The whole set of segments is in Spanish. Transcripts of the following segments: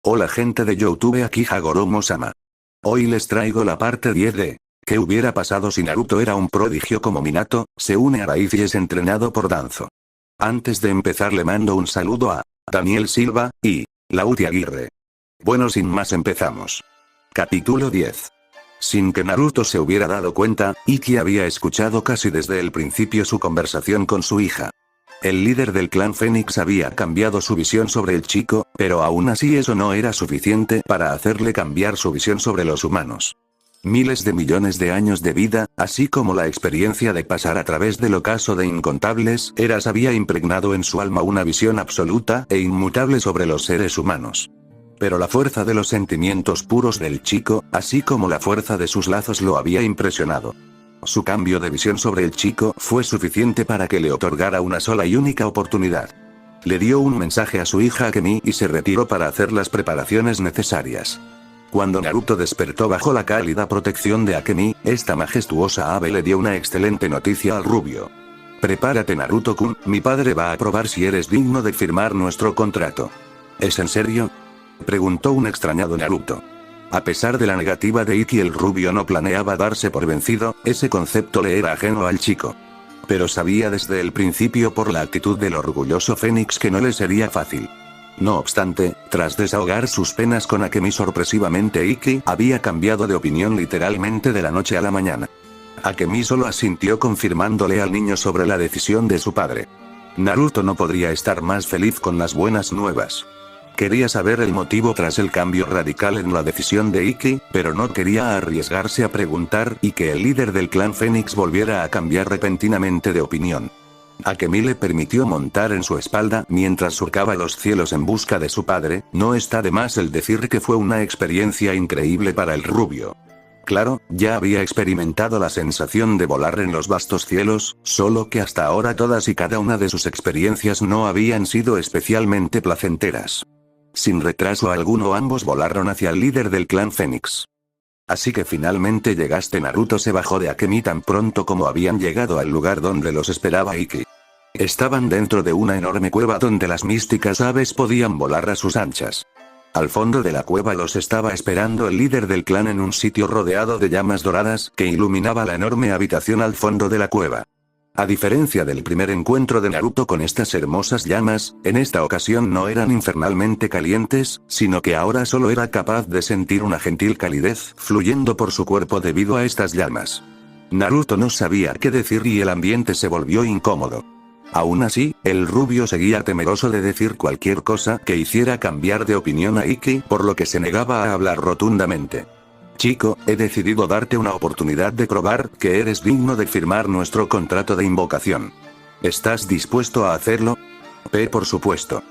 Hola gente de YouTube, aquí Hagoromo-sama. Hoy les traigo la parte 10 de ¿qué hubiera pasado si Naruto era un prodigio como Minato, se une a Raiz y es entrenado por Danzo? Antes de empezar le mando un saludo a Daniel Silva y Lauti Aguirre. Bueno, sin más empezamos. Capítulo 10. Sin que Naruto se hubiera dado cuenta, Ikki había escuchado casi desde el principio su conversación con su hija. El líder del clan Fénix había cambiado su visión sobre el chico, pero aún así eso no era suficiente para hacerle cambiar su visión sobre los humanos. Miles de millones de años de vida, así como la experiencia de pasar a través del ocaso de incontables eras había impregnado en su alma una visión absoluta e inmutable sobre los seres humanos. Pero la fuerza de los sentimientos puros del chico, así como la fuerza de sus lazos lo había impresionado. Su cambio de visión sobre el chico fue suficiente para que le otorgara una sola y única oportunidad. Le dio un mensaje a su hija Akemi y se retiró para hacer las preparaciones necesarias. Cuando Naruto despertó bajo la cálida protección de Akemi, esta majestuosa ave le dio una excelente noticia al rubio. Prepárate Naruto-kun, mi padre va a probar si eres digno de firmar nuestro contrato. ¿Es en serio?, preguntó un extrañado Naruto. A pesar de la negativa de Ikki, el rubio no planeaba darse por vencido, ese concepto le era ajeno al chico. Pero sabía desde el principio por la actitud del orgulloso Fénix que no le sería fácil. No obstante, tras desahogar sus penas con Akemi sorpresivamente, Ikki había cambiado de opinión literalmente de la noche a la mañana. Akemi solo asintió confirmándole al niño sobre la decisión de su padre. Naruto no podría estar más feliz con las buenas nuevas. Quería saber el motivo tras el cambio radical en la decisión de Ikki, pero no quería arriesgarse a preguntar y que el líder del clan Fénix volviera a cambiar repentinamente de opinión. Akemi le permitió montar en su espalda mientras surcaba los cielos en busca de su padre. No está de más el decir que fue una experiencia increíble para el rubio. Claro, ya había experimentado la sensación de volar en los vastos cielos, solo que hasta ahora todas y cada una de sus experiencias no habían sido especialmente placenteras. Sin retraso alguno ambos volaron hacia el líder del clan Fénix. Así que finalmente llegaste. Naruto se bajó de Akemi tan pronto como habían llegado al lugar donde los esperaba Ikki. Estaban dentro de una enorme cueva donde las místicas aves podían volar a sus anchas. Al fondo de la cueva los estaba esperando el líder del clan en un sitio rodeado de llamas doradas que iluminaba la enorme habitación al fondo de la cueva. A diferencia del primer encuentro de Naruto con estas hermosas llamas, en esta ocasión no eran infernalmente calientes, sino que ahora solo era capaz de sentir una gentil calidez fluyendo por su cuerpo debido a estas llamas. Naruto no sabía qué decir y el ambiente se volvió incómodo. Aún así, el rubio seguía temeroso de decir cualquier cosa que hiciera cambiar de opinión a Ikki, por lo que se negaba a hablar rotundamente. Chico, he decidido darte una oportunidad de probar que eres digno de firmar nuestro contrato de invocación. ¿Estás dispuesto a hacerlo? Por supuesto.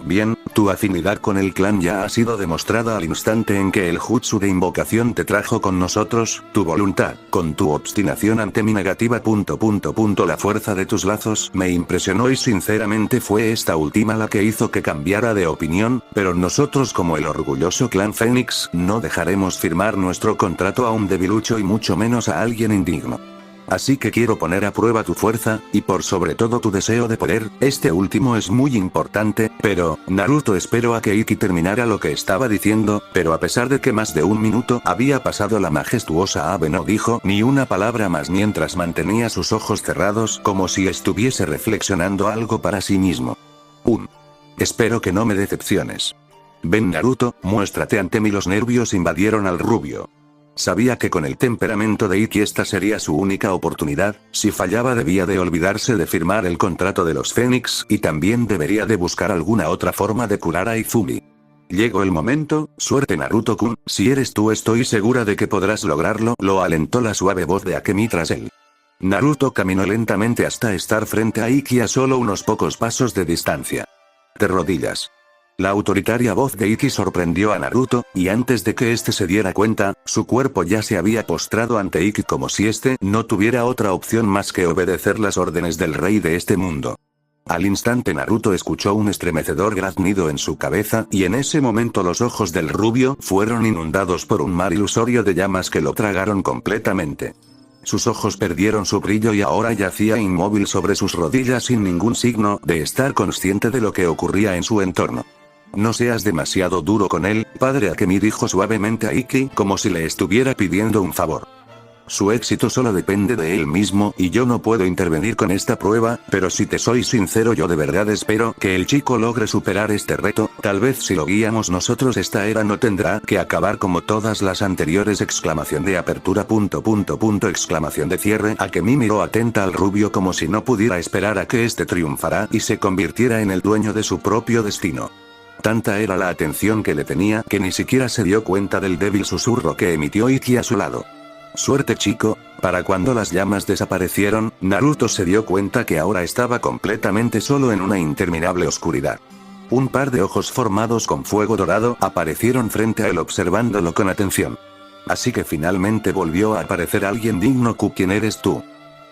Bien, tu afinidad con el clan ya ha sido demostrada al instante en que el jutsu de invocación te trajo con nosotros. Tu voluntad, con tu obstinación ante mi negativa... La fuerza de tus lazos me impresionó y sinceramente fue esta última la que hizo que cambiara de opinión, pero nosotros como el orgulloso clan Fénix no dejaremos firmar nuestro contrato a un debilucho y mucho menos a alguien indigno. Así que quiero poner a prueba tu fuerza, y por sobre todo tu deseo de poder. Este último es muy importante, pero, Naruto esperó a que Ikki terminara lo que estaba diciendo, pero a pesar de que más de un minuto había pasado la majestuosa ave no dijo ni una palabra más mientras mantenía sus ojos cerrados como si estuviese reflexionando algo para sí mismo. Espero que no me decepciones. Ven Naruto, muéstrate ante mí. Los nervios invadieron al rubio. Sabía que con el temperamento de Ikki esta sería su única oportunidad. Si fallaba debía de olvidarse de firmar el contrato de los Fénix y también debería de buscar alguna otra forma de curar a Izumi. Llegó el momento. Suerte Naruto-kun, si eres tú estoy segura de que podrás lograrlo, lo alentó la suave voz de Akemi tras él. Naruto caminó lentamente hasta estar frente a Ikki a solo unos pocos pasos de distancia. De rodillas. La autoritaria voz de Ikki sorprendió a Naruto, y antes de que éste se diera cuenta, su cuerpo ya se había postrado ante Ikki como si éste no tuviera otra opción más que obedecer las órdenes del rey de este mundo. Al instante Naruto escuchó un estremecedor graznido en su cabeza y en ese momento los ojos del rubio fueron inundados por un mar ilusorio de llamas que lo tragaron completamente. Sus ojos perdieron su brillo y ahora yacía inmóvil sobre sus rodillas sin ningún signo de estar consciente de lo que ocurría en su entorno. No seas demasiado duro con él, padre Akemi, dijo suavemente a Ikki, como si le estuviera pidiendo un favor. Su éxito solo depende de él mismo, y yo no puedo intervenir con esta prueba, pero si te soy sincero, yo de verdad espero que el chico logre superar este reto. Tal vez si lo guiamos nosotros, esta era no tendrá que acabar como todas las anteriores. Exclamación de apertura. Exclamación de cierre. Akemi miró atenta al rubio como si no pudiera esperar a que este triunfara y se convirtiera en el dueño de su propio destino. Tanta era la atención que le tenía que ni siquiera se dio cuenta del débil susurro que emitió Ikki a su lado. Suerte, chico. Para cuando las llamas desaparecieron, Naruto se dio cuenta que ahora estaba completamente solo en una interminable oscuridad. Un par de ojos formados con fuego dorado aparecieron frente a él observándolo con atención. Así que finalmente volvió a aparecer alguien digno. ¿Quién eres tú?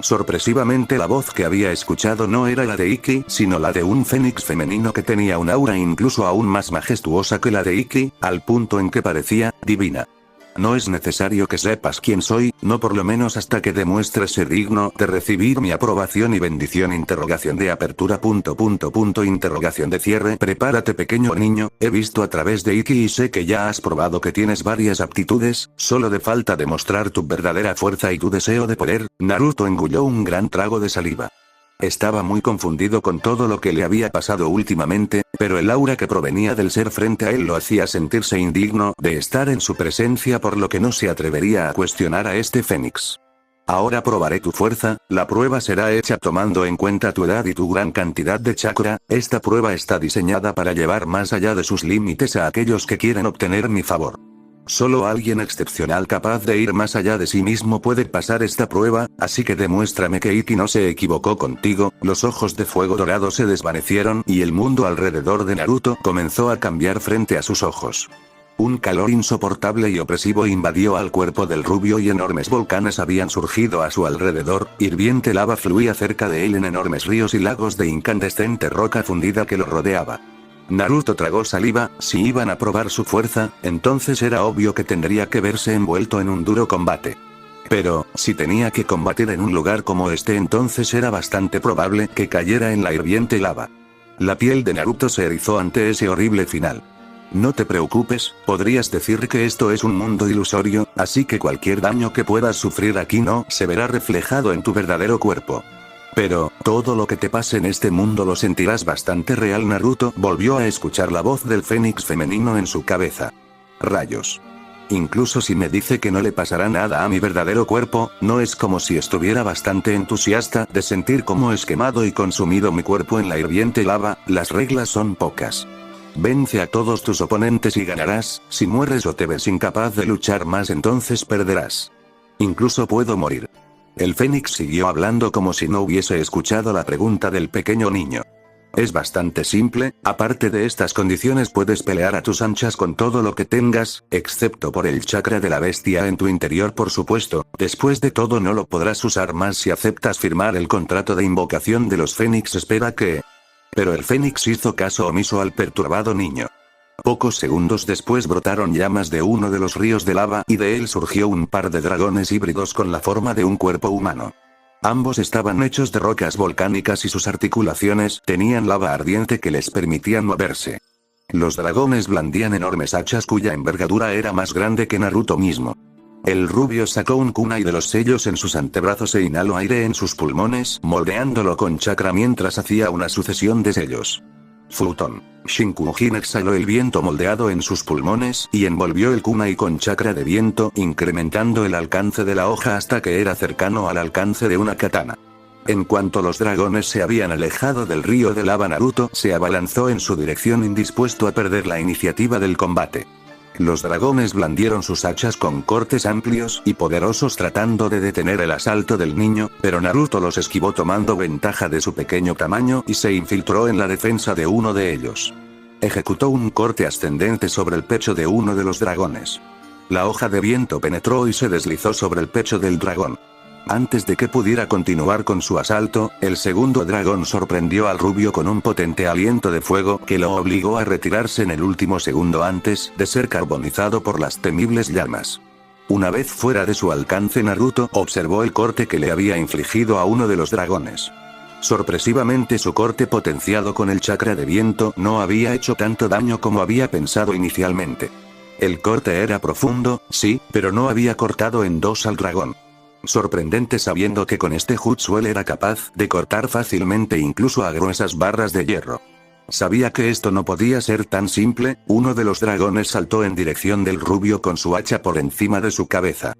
Sorpresivamente la voz que había escuchado no era la de Ikki, sino la de un fénix femenino que tenía un aura incluso aún más majestuosa que la de Ikki, al punto en que parecía divina. No es necesario que sepas quién soy, no por lo menos hasta que demuestres ser digno de recibir mi aprobación y bendición. Interrogación de apertura. Interrogación de cierre. Prepárate, pequeño niño, he visto a través de Ikki y sé que ya has probado que tienes varias aptitudes, solo te falta demostrar tu verdadera fuerza y tu deseo de poder. Naruto engulló un gran trago de saliva. Estaba muy confundido con todo lo que le había pasado últimamente, pero el aura que provenía del ser frente a él lo hacía sentirse indigno de estar en su presencia, por lo que no se atrevería a cuestionar a este fénix. Ahora probaré tu fuerza, la prueba será hecha tomando en cuenta tu edad y tu gran cantidad de chakra. Esta prueba está diseñada para llevar más allá de sus límites a aquellos que quieren obtener mi favor. Solo alguien excepcional capaz de ir más allá de sí mismo puede pasar esta prueba, así que demuéstrame que Ikki no se equivocó contigo. Los ojos de fuego dorado se desvanecieron y el mundo alrededor de Naruto comenzó a cambiar frente a sus ojos. Un calor insoportable y opresivo invadió al cuerpo del rubio y enormes volcanes habían surgido a su alrededor, hirviente lava fluía cerca de él en enormes ríos y lagos de incandescente roca fundida que lo rodeaba. Naruto tragó saliva. Si iban a probar su fuerza, entonces era obvio que tendría que verse envuelto en un duro combate. Pero, si tenía que combatir en un lugar como este, entonces era bastante probable que cayera en la hirviente lava. La piel de Naruto se erizó ante ese horrible final. No te preocupes, podrías decir que esto es un mundo ilusorio, así que cualquier daño que puedas sufrir aquí no se verá reflejado en tu verdadero cuerpo. Pero, todo lo que te pase en este mundo lo sentirás bastante real. Naruto volvió a escuchar la voz del fénix femenino en su cabeza. Rayos. Incluso si me dice que no le pasará nada a mi verdadero cuerpo, no es como si estuviera bastante entusiasta de sentir cómo es quemado y consumido mi cuerpo en la hirviente lava. Las reglas son pocas. Vence a todos tus oponentes y ganarás. Si mueres o te ves incapaz de luchar más, entonces perderás. Incluso puedo morir. El fénix siguió hablando como si no hubiese escuchado la pregunta del pequeño niño. Es bastante simple, aparte de estas condiciones puedes pelear a tus anchas con todo lo que tengas, excepto por el chakra de la bestia en tu interior, por supuesto. Después de todo no lo podrás usar más si aceptas firmar el contrato de invocación de los fénix. Espera que... Pero el fénix hizo caso omiso al perturbado niño. Pocos segundos después brotaron llamas de uno de los ríos de lava y de él surgió un par de dragones híbridos con la forma de un cuerpo humano. Ambos estaban hechos de rocas volcánicas y sus articulaciones tenían lava ardiente que les permitían moverse. Los dragones blandían enormes hachas cuya envergadura era más grande que Naruto mismo. El rubio sacó un kunai de los sellos en sus antebrazos e inhaló aire en sus pulmones, moldeándolo con chakra mientras hacía una sucesión de sellos. Futon. Shinkujin exhaló el viento moldeado en sus pulmones y envolvió el kunai con chakra de viento, incrementando el alcance de la hoja hasta que era cercano al alcance de una katana. En cuanto los dragones se habían alejado del río de lava, Naruto se abalanzó en su dirección indispuesto a perder la iniciativa del combate. Los dragones blandieron sus hachas con cortes amplios y poderosos tratando de detener el asalto del niño, pero Naruto los esquivó tomando ventaja de su pequeño tamaño y se infiltró en la defensa de uno de ellos. Ejecutó un corte ascendente sobre el pecho de uno de los dragones. La hoja de viento penetró y se deslizó sobre el pecho del dragón. Antes de que pudiera continuar con su asalto, el segundo dragón sorprendió al rubio con un potente aliento de fuego que lo obligó a retirarse en el último segundo antes de ser carbonizado por las temibles llamas. Una vez fuera de su alcance, Naruto observó el corte que le había infligido a uno de los dragones. Sorpresivamente su corte potenciado con el chakra de viento no había hecho tanto daño como había pensado inicialmente. El corte era profundo, sí, pero no había cortado en dos al dragón. Sorprendente sabiendo que con este jutsu él era capaz de cortar fácilmente incluso a gruesas barras de hierro. Sabía que esto no podía ser tan simple. Uno de los dragones saltó en dirección del rubio con su hacha por encima de su cabeza.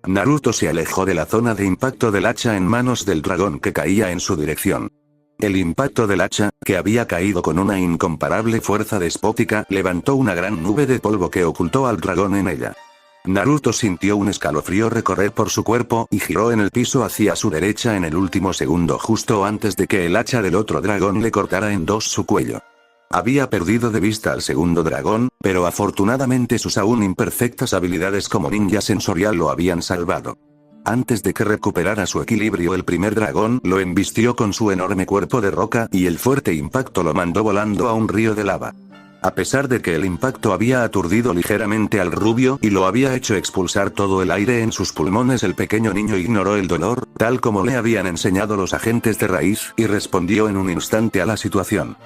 Naruto se alejó de la zona de impacto del hacha en manos del dragón que caía en su dirección. El impacto del hacha, que había caído con una incomparable fuerza despótica, levantó una gran nube de polvo que ocultó al dragón en ella. Naruto sintió un escalofrío recorrer por su cuerpo y giró en el piso hacia su derecha en el último segundo justo antes de que el hacha del otro dragón le cortara en dos su cuello. Había perdido de vista al segundo dragón, pero afortunadamente sus aún imperfectas habilidades como ninja sensorial lo habían salvado. Antes de que recuperara su equilibrio, el primer dragón lo embistió con su enorme cuerpo de roca y el fuerte impacto lo mandó volando a un río de lava. A pesar de que el impacto había aturdido ligeramente al rubio y lo había hecho expulsar todo el aire en sus pulmones, el pequeño niño ignoró el dolor, tal como le habían enseñado los agentes de raíz, y respondió en un instante a la situación.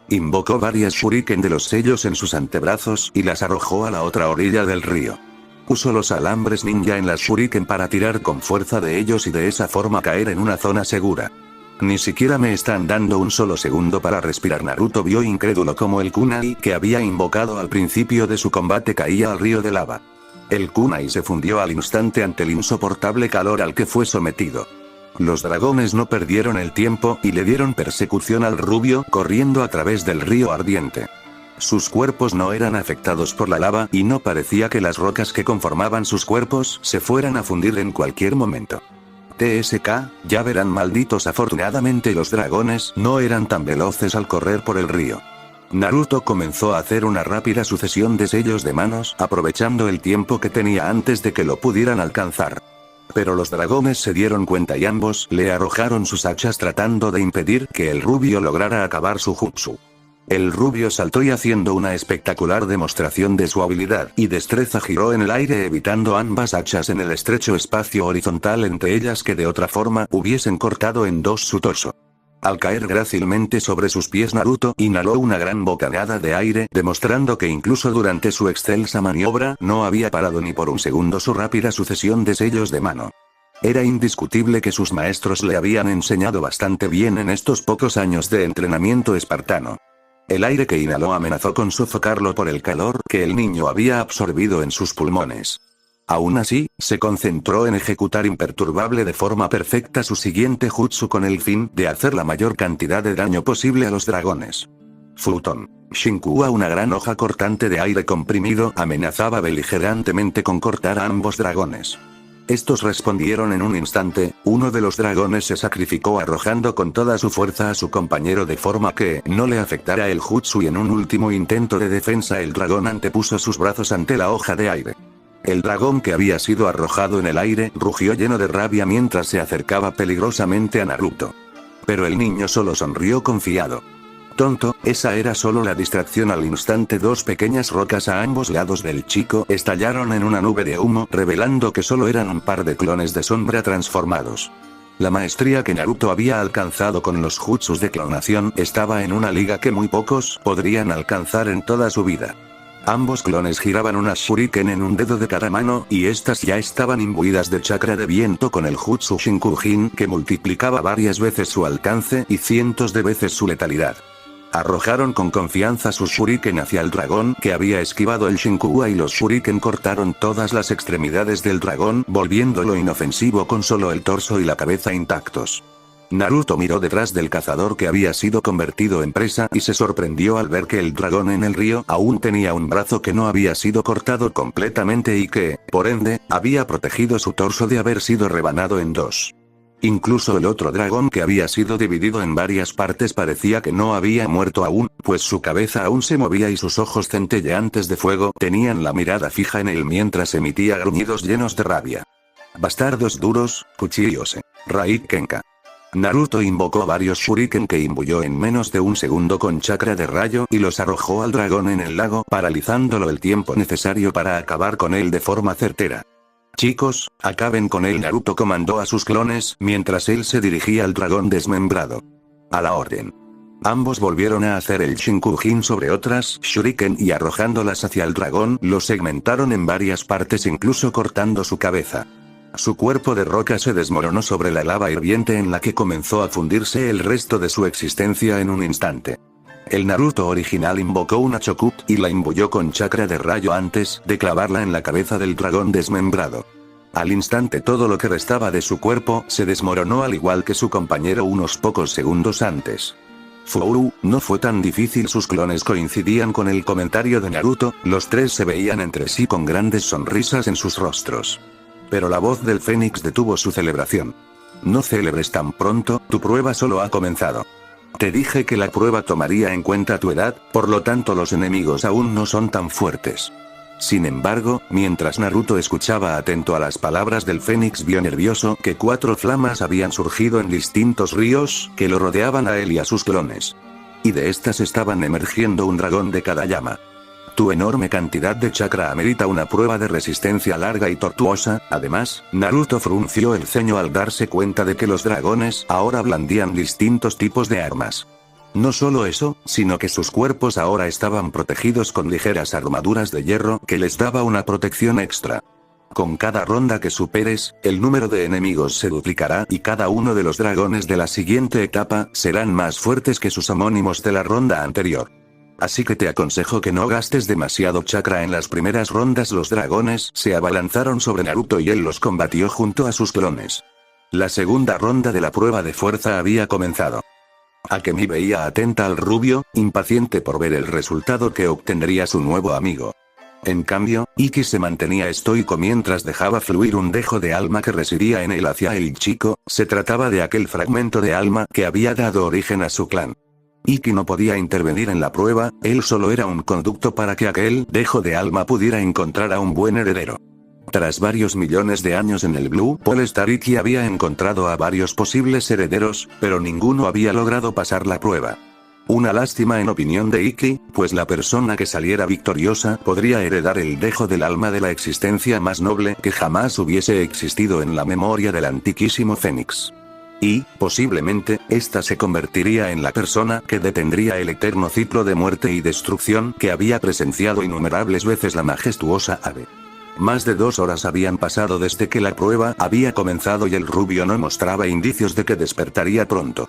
Invocó varias shuriken de los sellos en sus antebrazos y las arrojó a la otra orilla del río. Usó los alambres ninja en las shuriken para tirar con fuerza de ellos y de esa forma caer en una zona segura. Ni siquiera me están dando un solo segundo para respirar. Naruto vio incrédulo como el kunai que había invocado al principio de su combate caía al río de lava. El kunai se fundió al instante ante el insoportable calor al que fue sometido. Los dragones no perdieron el tiempo y le dieron persecución al rubio corriendo a través del río ardiente. Sus cuerpos no eran afectados por la lava y no parecía que las rocas que conformaban sus cuerpos se fueran a fundir en cualquier momento. TSK, ya verán malditos. Afortunadamente los dragones no eran tan veloces al correr por el río. Naruto comenzó a hacer una rápida sucesión de sellos de manos aprovechando el tiempo que tenía antes de que lo pudieran alcanzar. Pero los dragones se dieron cuenta y ambos le arrojaron sus hachas tratando de impedir que el rubio lograra acabar su jutsu. El rubio saltó y haciendo una espectacular demostración de su habilidad y destreza giró en el aire evitando ambas hachas en el estrecho espacio horizontal entre ellas que de otra forma hubiesen cortado en dos su torso. Al caer grácilmente sobre sus pies, Naruto inhaló una gran bocanada de aire, demostrando que incluso durante su excelsa maniobra no había parado ni por un segundo su rápida sucesión de sellos de mano. Era indiscutible que sus maestros le habían enseñado bastante bien en estos pocos años de entrenamiento espartano. El aire que inhaló amenazó con sofocarlo por el calor que el niño había absorbido en sus pulmones. Aún así, se concentró en ejecutar imperturbable de forma perfecta su siguiente jutsu con el fin de hacer la mayor cantidad de daño posible a los dragones. Futon. Shinkua, una gran hoja cortante de aire comprimido, amenazaba beligerantemente con cortar a ambos dragones. Estos respondieron en un instante. Uno de los dragones se sacrificó arrojando con toda su fuerza a su compañero de forma que no le afectara el jutsu y en un último intento de defensa el dragón antepuso sus brazos ante la hoja de aire. El dragón que había sido arrojado en el aire rugió lleno de rabia mientras se acercaba peligrosamente a Naruto. Pero el niño solo sonrió confiado. Tonto, esa era solo la distracción. Al instante dos pequeñas rocas a ambos lados del chico estallaron en una nube de humo, revelando que solo eran un par de clones de sombra transformados. La maestría que Naruto había alcanzado con los jutsus de clonación estaba en una liga que muy pocos podrían alcanzar en toda su vida. Ambos clones giraban unas shuriken en un dedo de cada mano y estas ya estaban imbuidas de chakra de viento con el jutsu Shinkujin que multiplicaba varias veces su alcance y cientos de veces su letalidad. Arrojaron con confianza sus shuriken hacia el dragón que había esquivado el Shinkua y los shuriken cortaron todas las extremidades del dragón volviéndolo inofensivo con solo el torso y la cabeza intactos. Naruto miró detrás del cazador que había sido convertido en presa y se sorprendió al ver que el dragón en el río aún tenía un brazo que no había sido cortado completamente y que, por ende, había protegido su torso de haber sido rebanado en dos. Incluso el otro dragón que había sido dividido en varias partes parecía que no había muerto aún, pues su cabeza aún se movía y sus ojos centelleantes de fuego tenían la mirada fija en él mientras emitía gruñidos llenos de rabia. Bastardos duros, Kuchiyose. Raid Kenka. Naruto invocó varios shuriken que imbuyó en menos de un segundo con chakra de rayo y los arrojó al dragón en el lago, paralizándolo el tiempo necesario para acabar con él de forma certera. Chicos, acaben con él. Naruto comandó a sus clones mientras él se dirigía al dragón desmembrado. A la orden. Ambos volvieron a hacer el Shinkujin sobre otras shuriken y arrojándolas hacia el dragón, lo segmentaron en varias partes incluso cortando su cabeza. Su cuerpo de roca se desmoronó sobre la lava hirviente en la que comenzó a fundirse el resto de su existencia en un instante. El Naruto original invocó una Chokup y la imbuyó con chakra de rayo antes de clavarla en la cabeza del dragón desmembrado. Al instante todo lo que restaba de su cuerpo se desmoronó al igual que su compañero unos pocos segundos antes. No fue tan difícil, sus clones coincidían con el comentario de Naruto, los tres se veían entre sí con grandes sonrisas en sus rostros. Pero la voz del Fénix detuvo su celebración. No celebres tan pronto, tu prueba solo ha comenzado. Te dije que la prueba tomaría en cuenta tu edad, por lo tanto los enemigos aún no son tan fuertes. Sin embargo, mientras Naruto escuchaba atento a las palabras del Fénix, vio nervioso que 4 flamas habían surgido en distintos ríos que lo rodeaban a él y a sus clones. Y de estas estaban emergiendo un dragón de cada llama. Tu enorme cantidad de chakra amerita una prueba de resistencia larga y tortuosa. Además, Naruto frunció el ceño al darse cuenta de que los dragones ahora blandían distintos tipos de armas. No solo eso, sino que sus cuerpos ahora estaban protegidos con ligeras armaduras de hierro que les daba una protección extra. Con cada ronda que superes, el número de enemigos se duplicará y cada uno de los dragones de la siguiente etapa serán más fuertes que sus homónimos de la ronda anterior. Así que te aconsejo que no gastes demasiado chakra en las primeras rondas. Los dragones se abalanzaron sobre Naruto y él los combatió junto a sus clones. La segunda ronda de la prueba de fuerza había comenzado. Akemi veía atenta al rubio, impaciente por ver el resultado que obtendría su nuevo amigo. En cambio, Ikki se mantenía estoico mientras dejaba fluir un dejo de alma que residía en él hacia el chico. Se trataba de aquel fragmento de alma que había dado origen a su clan. Ikki no podía intervenir en la prueba, él solo era un conducto para que aquel dejo de alma pudiera encontrar a un buen heredero. Tras varios millones de años en el Blue Pole Star, Ikki había encontrado a varios posibles herederos, pero ninguno había logrado pasar la prueba. Una lástima en opinión de Ikki, pues la persona que saliera victoriosa podría heredar el dejo del alma de la existencia más noble que jamás hubiese existido en la memoria del antiquísimo Fénix. Y, posiblemente, esta se convertiría en la persona que detendría el eterno ciclo de muerte y destrucción que había presenciado innumerables veces la majestuosa ave. Más de 2 horas habían pasado desde que la prueba había comenzado y el rubio no mostraba indicios de que despertaría pronto.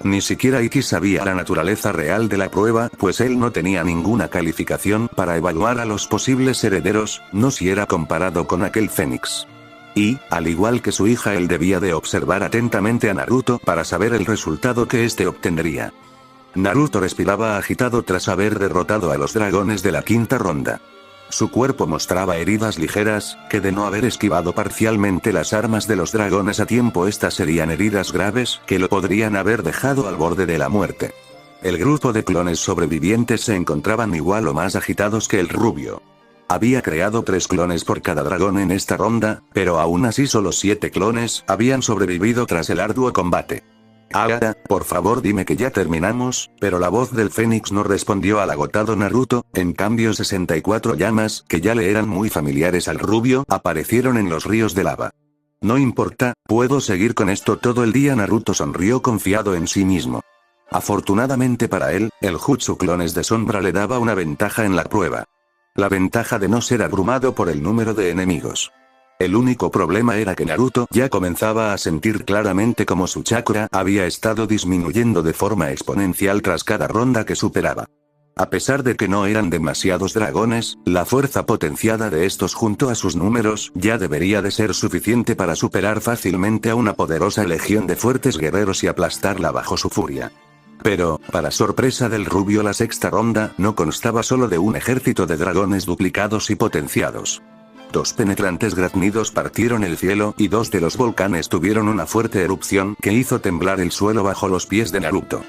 Ni siquiera Ikki sabía la naturaleza real de la prueba, pues él no tenía ninguna calificación para evaluar a los posibles herederos, no si era comparado con aquel Fénix. Y, al igual que su hija, él debía de observar atentamente a Naruto para saber el resultado que éste obtendría. Naruto respiraba agitado tras haber derrotado a los dragones de la quinta ronda. Su cuerpo mostraba heridas ligeras, que de no haber esquivado parcialmente las armas de los dragones a tiempo, estas serían heridas graves, que lo podrían haber dejado al borde de la muerte. El grupo de clones sobrevivientes se encontraban igual o más agitados que el rubio. Había creado 3 clones por cada dragón en esta ronda, pero aún así solo 7 clones habían sobrevivido tras el arduo combate. Ahora, por favor dime que ya terminamos, pero la voz del Fénix no respondió al agotado Naruto. En cambio 64 llamas, que ya le eran muy familiares al rubio, aparecieron en los ríos de lava. No importa, puedo seguir con esto todo el día. Naruto sonrió confiado en sí mismo. Afortunadamente para él, el Jutsu Clones de Sombra le daba una ventaja en la prueba. La ventaja de no ser abrumado por el número de enemigos. El único problema era que Naruto ya comenzaba a sentir claramente cómo su chakra había estado disminuyendo de forma exponencial tras cada ronda que superaba. A pesar de que no eran demasiados dragones, la fuerza potenciada de estos junto a sus números ya debería de ser suficiente para superar fácilmente a una poderosa legión de fuertes guerreros y aplastarla bajo su furia. Pero, para sorpresa del rubio, la sexta ronda no constaba solo de un ejército de dragones duplicados y potenciados. 2 penetrantes graznidos partieron el cielo y 2 de los volcanes tuvieron una fuerte erupción que hizo temblar el suelo bajo los pies de Naruto.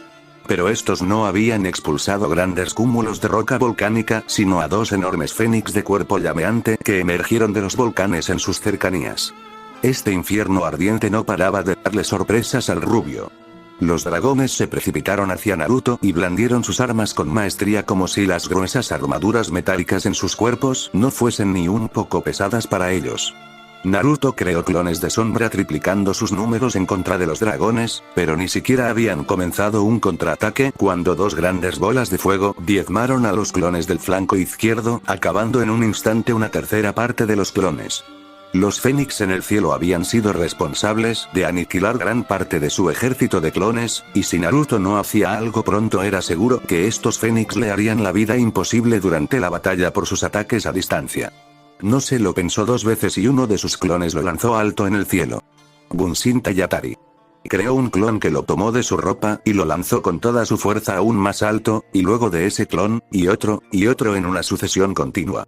Pero estos no habían expulsado grandes cúmulos de roca volcánica, sino a 2 enormes fénix de cuerpo llameante que emergieron de los volcanes en sus cercanías. Este infierno ardiente no paraba de darle sorpresas al rubio. Los dragones se precipitaron hacia Naruto y blandieron sus armas con maestría, como si las gruesas armaduras metálicas en sus cuerpos no fuesen ni un poco pesadas para ellos. Naruto creó clones de sombra triplicando sus números en contra de los dragones, pero ni siquiera habían comenzado un contraataque cuando dos grandes bolas de fuego diezmaron a los clones del flanco izquierdo, acabando en un instante una tercera parte de los clones. Los Fénix en el cielo habían sido responsables de aniquilar gran parte de su ejército de clones, y si Naruto no hacía algo pronto era seguro que estos Fénix le harían la vida imposible durante la batalla por sus ataques a distancia. No se lo pensó dos veces y uno de sus clones lo lanzó alto en el cielo. Bunshin Tayatari. Creó un clon que lo tomó de su ropa y lo lanzó con toda su fuerza aún más alto, y luego de ese clon, y otro en una sucesión continua,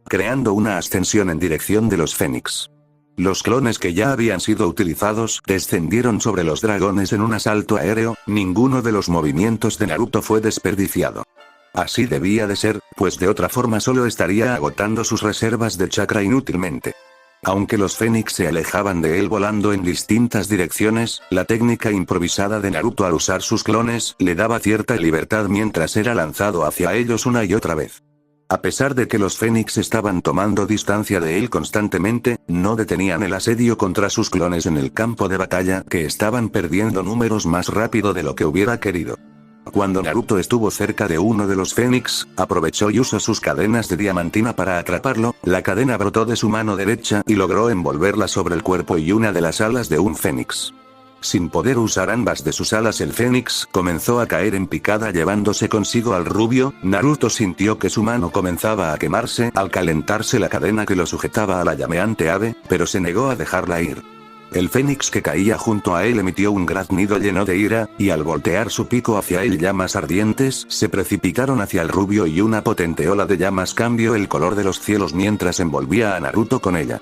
creando una ascensión en dirección de los Fénix. Los clones que ya habían sido utilizados descendieron sobre los dragones en un asalto aéreo, ninguno de los movimientos de Naruto fue desperdiciado. Así debía de ser, pues de otra forma solo estaría agotando sus reservas de chakra inútilmente. Aunque los Fénix se alejaban de él volando en distintas direcciones, la técnica improvisada de Naruto al usar sus clones le daba cierta libertad mientras era lanzado hacia ellos una y otra vez. A pesar de que los Fénix estaban tomando distancia de él constantemente, no detenían el asedio contra sus clones en el campo de batalla, que estaban perdiendo números más rápido de lo que hubiera querido. Cuando Naruto estuvo cerca de uno de los Fénix, aprovechó y usó sus cadenas de diamantina para atraparlo, la cadena brotó de su mano derecha y logró envolverla sobre el cuerpo y una de las alas de un Fénix. Sin poder usar ambas de sus alas, el Fénix comenzó a caer en picada llevándose consigo al rubio. Naruto sintió que su mano comenzaba a quemarse al calentarse la cadena que lo sujetaba a la llameante ave, pero se negó a dejarla ir. El Fénix que caía junto a él emitió un graznido lleno de ira, y al voltear su pico hacia él llamas ardientes se precipitaron hacia el rubio y una potente ola de llamas cambió el color de los cielos mientras envolvía a Naruto con ella.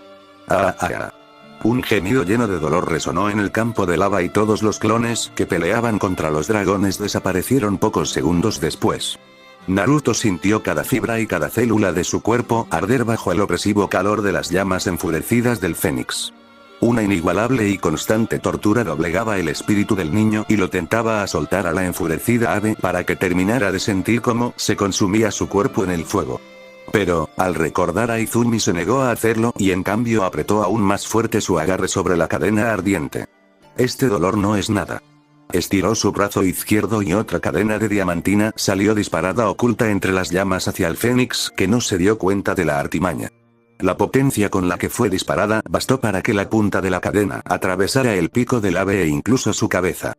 Un gemido lleno de dolor resonó en el campo de lava y todos los clones que peleaban contra los dragones desaparecieron pocos segundos después. Naruto sintió cada fibra y cada célula de su cuerpo arder bajo el opresivo calor de las llamas enfurecidas del Fénix. Una inigualable y constante tortura doblegaba el espíritu del niño y lo tentaba a soltar a la enfurecida ave para que terminara de sentir cómo se consumía su cuerpo en el fuego. Pero, al recordar a Izumi se negó a hacerlo y en cambio apretó aún más fuerte su agarre sobre la cadena ardiente. Este dolor no es nada. Estiró su brazo izquierdo y otra cadena de diamantina salió disparada oculta entre las llamas hacia el Fénix, que no se dio cuenta de la artimaña. La potencia con la que fue disparada bastó para que la punta de la cadena atravesara el pico del ave e incluso su cabeza.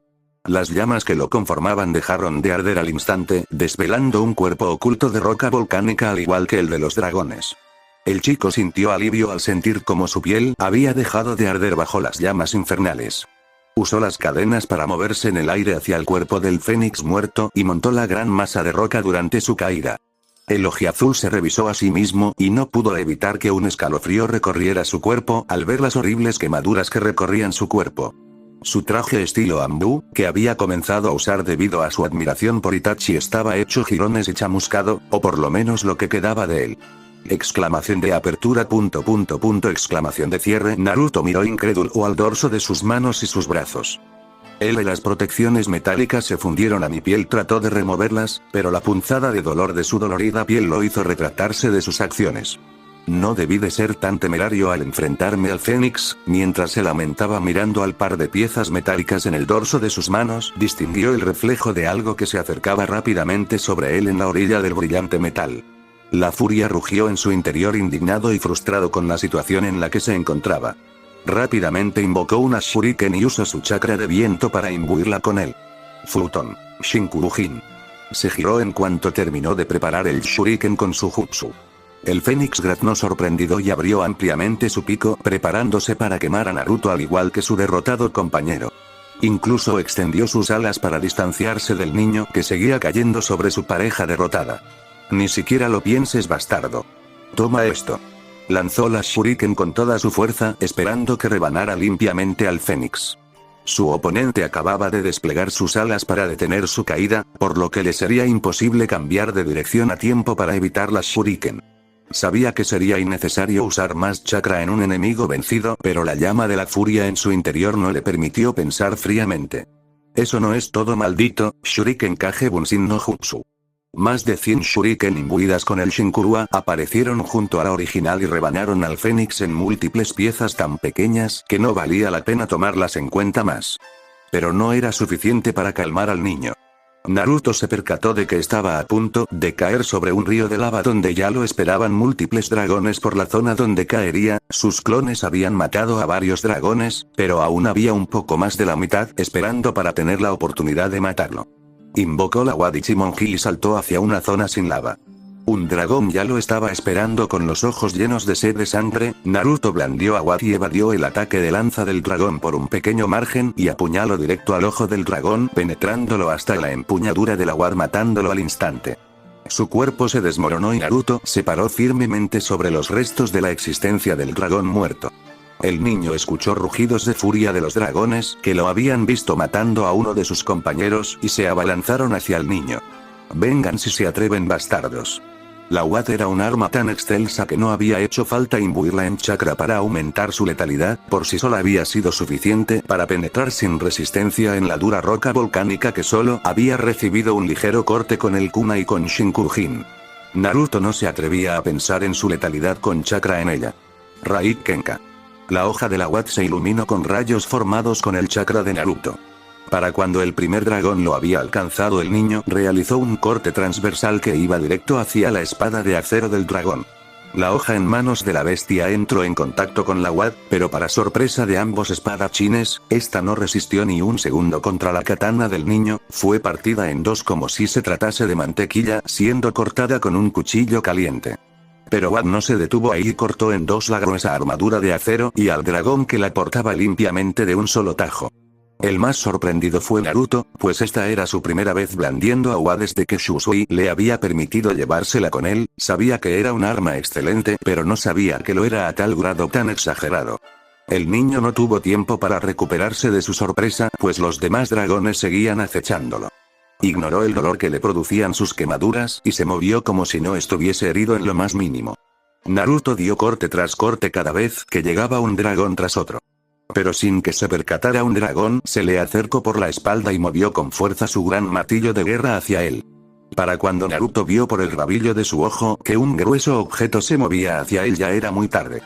Las llamas que lo conformaban dejaron de arder al instante, desvelando un cuerpo oculto de roca volcánica al igual que el de los dragones. El chico sintió alivio al sentir cómo su piel había dejado de arder bajo las llamas infernales. Usó las cadenas para moverse en el aire hacia el cuerpo del Fénix muerto y montó la gran masa de roca durante su caída. El ojiazul se revisó a sí mismo y no pudo evitar que un escalofrío recorriera su cuerpo al ver las horribles quemaduras que recorrían su cuerpo. Su traje estilo Ambu, que había comenzado a usar debido a su admiración por Itachi, estaba hecho jirones y chamuscado, o por lo menos lo que quedaba de él. Exclamación de apertura. Exclamación de cierre. Naruto miró incrédulo al dorso de sus manos y sus brazos. Él y las protecciones metálicas se fundieron a mi piel. Trató de removerlas, pero la punzada de dolor de su dolorida piel lo hizo retractarse de sus acciones. No debí de ser tan temerario al enfrentarme al Fénix. Mientras se lamentaba mirando al par de piezas metálicas en el dorso de sus manos, distinguió el reflejo de algo que se acercaba rápidamente sobre él en la orilla del brillante metal. La furia rugió en su interior, indignado y frustrado con la situación en la que se encontraba. Rápidamente invocó una shuriken y usó su chakra de viento para imbuirla con él. Futon. Shinkugujin. Se giró en cuanto terminó de preparar el shuriken con su jutsu. El Fénix graznó sorprendido y abrió ampliamente su pico, preparándose para quemar a Naruto al igual que su derrotado compañero. Incluso extendió sus alas para distanciarse del niño que seguía cayendo sobre su pareja derrotada. Ni siquiera lo pienses, bastardo. Toma esto. Lanzó la shuriken con toda su fuerza, esperando que rebanara limpiamente al Fénix. Su oponente acababa de desplegar sus alas para detener su caída, por lo que le sería imposible cambiar de dirección a tiempo para evitar la shuriken. Sabía que sería innecesario usar más chakra en un enemigo vencido, pero la llama de la furia en su interior no le permitió pensar fríamente. Eso no es todo, maldito. Shuriken Kage Bunshin no Jutsu. Más de 100 shuriken imbuidas con el Shinkurua aparecieron junto a la original y rebanaron al Fénix en múltiples piezas tan pequeñas que no valía la pena tomarlas en cuenta más. Pero no era suficiente para calmar al niño. Naruto se percató de que estaba a punto de caer sobre un río de lava donde ya lo esperaban múltiples dragones por la zona donde caería. Sus clones habían matado a varios dragones, pero aún había un poco más de la mitad esperando para tener la oportunidad de matarlo. Invocó la Wadichimonji y saltó hacia una zona sin lava. Un dragón ya lo estaba esperando con los ojos llenos de sed de sangre. Naruto blandió a Wadi y evadió el ataque de lanza del dragón por un pequeño margen y apuñaló directo al ojo del dragón, penetrándolo hasta la empuñadura del Wad matándolo al instante. Su cuerpo se desmoronó y Naruto se paró firmemente sobre los restos de la existencia del dragón muerto. El niño escuchó rugidos de furia de los dragones que lo habían visto matando a uno de sus compañeros y se abalanzaron hacia el niño. Vengan si se atreven, bastardos. La Wad era un arma tan excelsa que no había hecho falta imbuirla en chakra para aumentar su letalidad, por sí sola había sido suficiente para penetrar sin resistencia en la dura roca volcánica que solo había recibido un ligero corte con el kunai con Shinkujin. Naruto no se atrevía a pensar en su letalidad con chakra en ella. Raid Kenka. La hoja de la Wad se iluminó con rayos formados con el chakra de Naruto. Para cuando el primer dragón lo había alcanzado, el niño realizó un corte transversal que iba directo hacia la espada de acero del dragón. La hoja en manos de la bestia entró en contacto con la Wad, pero para sorpresa de ambos espadachines, esta no resistió ni un segundo contra la katana del niño, fue partida en dos como si se tratase de mantequilla siendo cortada con un cuchillo caliente. Pero Wad no se detuvo ahí y cortó en dos la gruesa armadura de acero y al dragón que la portaba limpiamente de un solo tajo. El más sorprendido fue Naruto, pues esta era su primera vez blandiendo a Wad desde que Shusui le había permitido llevársela con él. Sabía que era un arma excelente, pero no sabía que lo era a tal grado tan exagerado. El niño no tuvo tiempo para recuperarse de su sorpresa, pues los demás dragones seguían acechándolo. Ignoró el dolor que le producían sus quemaduras y se movió como si no estuviese herido en lo más mínimo. Naruto dio corte tras corte cada vez que llegaba un dragón tras otro. Pero sin que se percatara, un dragón se le acercó por la espalda y movió con fuerza su gran martillo de guerra hacia él. Para cuando Naruto vio por el rabillo de su ojo que un grueso objeto se movía hacia él, ya era muy tarde.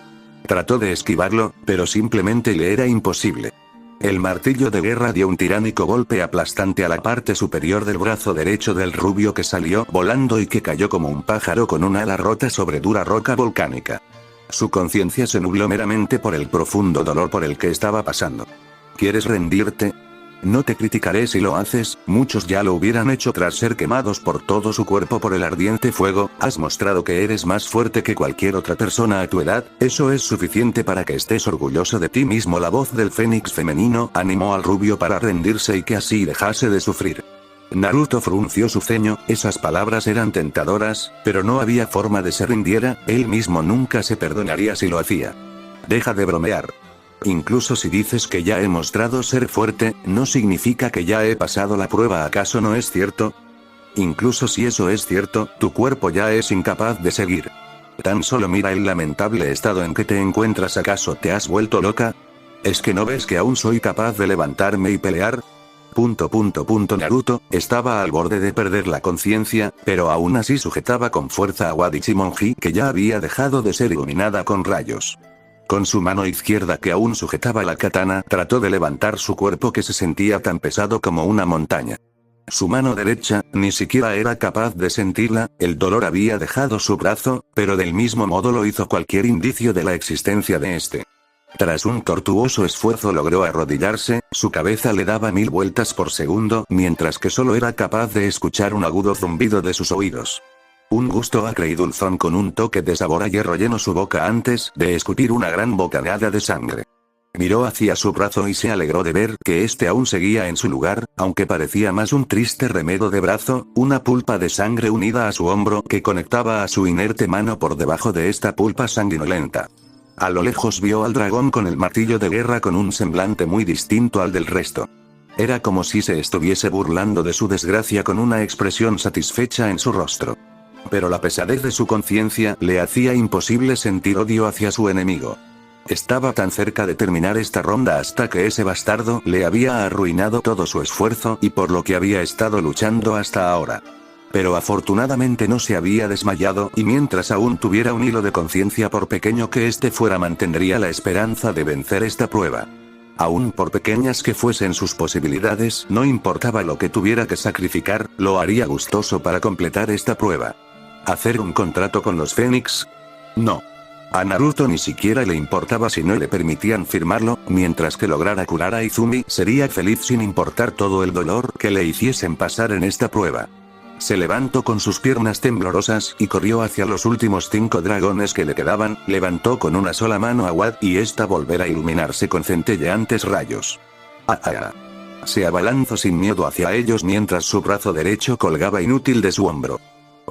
Trató de esquivarlo, pero simplemente le era imposible. El martillo de guerra dio un tiránico golpe aplastante a la parte superior del brazo derecho del rubio, que salió volando y que cayó como un pájaro con un ala rota sobre dura roca volcánica. Su conciencia se nubló meramente por el profundo dolor por el que estaba pasando. ¿Quieres rendirte? No te criticaré si lo haces, muchos ya lo hubieran hecho tras ser quemados por todo su cuerpo por el ardiente fuego. Has mostrado que eres más fuerte que cualquier otra persona a tu edad, eso es suficiente para que estés orgulloso de ti mismo. La voz del Fénix femenino animó al rubio para rendirse y que así dejase de sufrir. Naruto frunció su ceño, esas palabras eran tentadoras, pero no había forma de se rindiera, él mismo nunca se perdonaría si lo hacía. Deja de bromear. Incluso si dices que ya he mostrado ser fuerte, no significa que ya he pasado la prueba, ¿acaso no es cierto? Incluso si eso es cierto, tu cuerpo ya es incapaz de seguir. Tan solo mira el lamentable estado en que te encuentras, ¿acaso te has vuelto loca? ¿Es que no ves que aún soy capaz de levantarme y pelear? Naruto estaba al borde de perder la conciencia, pero aún así sujetaba con fuerza a Wadichimonji, que ya había dejado de ser iluminada con rayos. Con su mano izquierda, que aún sujetaba la katana, trató de levantar su cuerpo, que se sentía tan pesado como una montaña. Su mano derecha ni siquiera era capaz de sentirla, el dolor había dejado su brazo, pero del mismo modo lo hizo cualquier indicio de la existencia de este. Tras un tortuoso esfuerzo logró arrodillarse, su cabeza le daba 1000 vueltas por segundo, mientras que solo era capaz de escuchar un agudo zumbido de sus oídos. Un gusto acre y dulzón con un toque de sabor a hierro llenó su boca antes de escupir una gran bocanada de sangre. Miró hacia su brazo y se alegró de ver que este aún seguía en su lugar, aunque parecía más un triste remedo de brazo, una pulpa de sangre unida a su hombro que conectaba a su inerte mano por debajo de esta pulpa sanguinolenta. A lo lejos vio al dragón con el martillo de guerra con un semblante muy distinto al del resto. Era como si se estuviese burlando de su desgracia con una expresión satisfecha en su rostro. Pero la pesadez de su conciencia le hacía imposible sentir odio hacia su enemigo. Estaba tan cerca de terminar esta ronda hasta que ese bastardo le había arruinado todo su esfuerzo y por lo que había estado luchando hasta ahora. Pero afortunadamente no se había desmayado y mientras aún tuviera un hilo de conciencia por pequeño que éste fuera mantendría la esperanza de vencer esta prueba. Aún por pequeñas que fuesen sus posibilidades, no importaba lo que tuviera que sacrificar, lo haría gustoso para completar esta prueba. ¿Hacer un contrato con los Fénix? No. A Naruto ni siquiera le importaba si no le permitían firmarlo, mientras que lograra curar a Izumi sería feliz sin importar todo el dolor que le hiciesen pasar en esta prueba. Se levantó con sus piernas temblorosas y corrió hacia los últimos 5 dragones que le quedaban, levantó con una sola mano a Wad y esta volverá a iluminarse con centelleantes rayos. Se abalanzó sin miedo hacia ellos mientras su brazo derecho colgaba inútil de su hombro.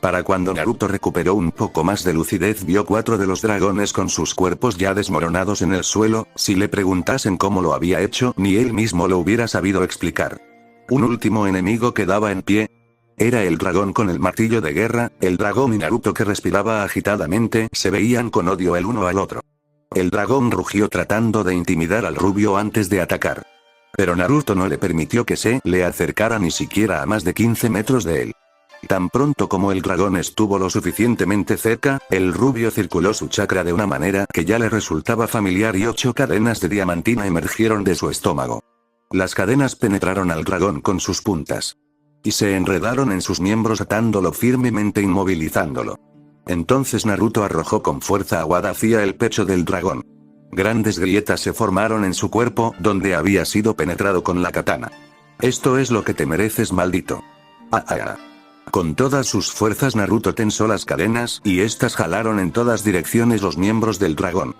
Para cuando Naruto recuperó un poco más de lucidez vio 4 de los dragones con sus cuerpos ya desmoronados en el suelo, si le preguntasen cómo lo había hecho ni él mismo lo hubiera sabido explicar. Un último enemigo quedaba en pie. Era el dragón con el martillo de guerra, el dragón y Naruto que respiraba agitadamente se veían con odio el uno al otro. El dragón rugió tratando de intimidar al rubio antes de atacar. Pero Naruto no le permitió que se le acercara ni siquiera a más de 15 metros de él. Tan pronto como el dragón estuvo lo suficientemente cerca, el rubio circuló su chakra de una manera que ya le resultaba familiar y 8 cadenas de diamantina emergieron de su estómago. Las cadenas penetraron al dragón con sus puntas. Y se enredaron en sus miembros atándolo firmemente inmovilizándolo. Entonces Naruto arrojó con fuerza a Wad hacia el pecho del dragón. Grandes grietas se formaron en su cuerpo donde había sido penetrado con la katana. Esto es lo que te mereces, maldito. Con todas sus fuerzas Naruto tensó las cadenas y estas jalaron en todas direcciones los miembros del dragón.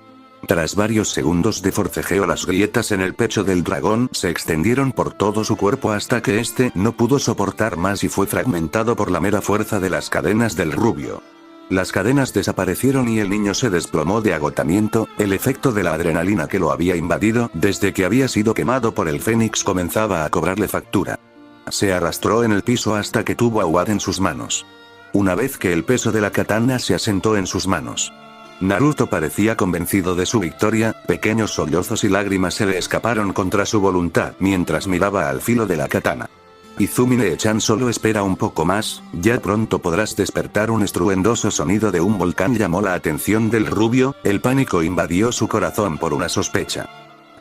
Tras varios segundos de forcejeo las grietas en el pecho del dragón se extendieron por todo su cuerpo hasta que éste no pudo soportar más y fue fragmentado por la mera fuerza de las cadenas del rubio. Las cadenas desaparecieron y el niño se desplomó de agotamiento, el efecto de la adrenalina que lo había invadido desde que había sido quemado por el Fénix comenzaba a cobrarle factura. Se arrastró en el piso hasta que tuvo a Wad en sus manos. Una vez que el peso de la katana se asentó en sus manos, Naruto parecía convencido de su victoria, pequeños sollozos y lágrimas se le escaparon contra su voluntad mientras miraba al filo de la katana. Izumi-chan solo espera un poco más, ya pronto podrás despertar. Un estruendoso sonido de un volcán llamó la atención del rubio, el pánico invadió su corazón por una sospecha.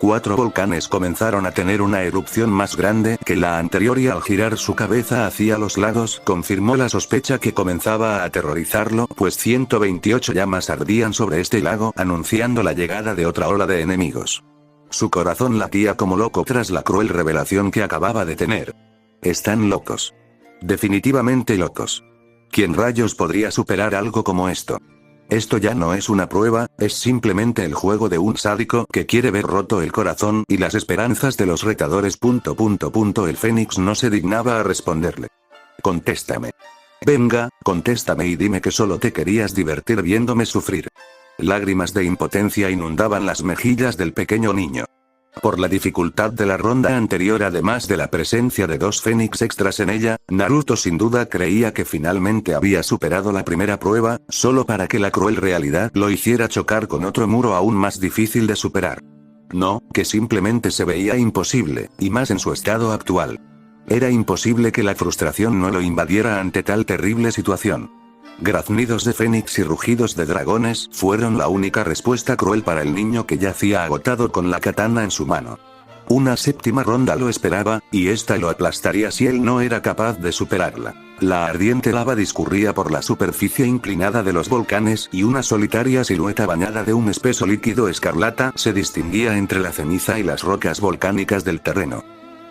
4 volcanes comenzaron a tener una erupción más grande que la anterior y al girar su cabeza hacia los lados confirmó la sospecha que comenzaba a aterrorizarlo, pues 128 llamas ardían sobre este lago anunciando la llegada de otra ola de enemigos. Su corazón latía como loco tras la cruel revelación que acababa de tener. Están locos. Definitivamente locos. ¿Quién rayos podría superar algo como esto? Esto ya no es una prueba, es simplemente el juego de un sádico que quiere ver roto el corazón y las esperanzas de los retadores. El Fénix no se dignaba a responderle. Contéstame. Venga, contéstame y dime que solo te querías divertir viéndome sufrir. Lágrimas de impotencia inundaban las mejillas del pequeño niño. Por la dificultad de la ronda anterior además de la presencia de 2 Fénix extras en ella, Naruto sin duda creía que finalmente había superado la primera prueba, solo para que la cruel realidad lo hiciera chocar con otro muro aún más difícil de superar. No, que simplemente se veía imposible, y más en su estado actual. Era imposible que la frustración no lo invadiera ante tal terrible situación. Graznidos de fénix y rugidos de dragones fueron la única respuesta cruel para el niño que yacía agotado con la katana en su mano. Una 7ª ronda lo esperaba, y esta lo aplastaría si él no era capaz de superarla. La ardiente lava discurría por la superficie inclinada de los volcanes y una solitaria silueta bañada de un espeso líquido escarlata se distinguía entre la ceniza y las rocas volcánicas del terreno.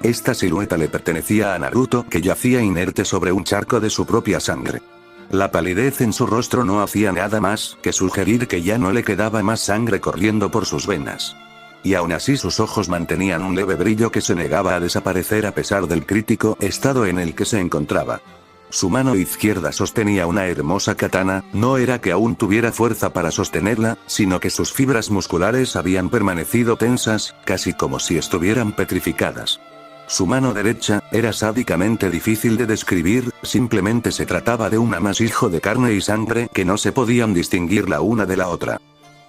Esta silueta le pertenecía a Naruto, que yacía inerte sobre un charco de su propia sangre. La palidez en su rostro no hacía nada más que sugerir que ya no le quedaba más sangre corriendo por sus venas. Y aún así sus ojos mantenían un leve brillo que se negaba a desaparecer a pesar del crítico estado en el que se encontraba. Su mano izquierda sostenía una hermosa katana, no era que aún tuviera fuerza para sostenerla, sino que sus fibras musculares habían permanecido tensas, casi como si estuvieran petrificadas. Su mano derecha era sádicamente difícil de describir, simplemente se trataba de un amasijo de carne y sangre que no se podían distinguir la una de la otra.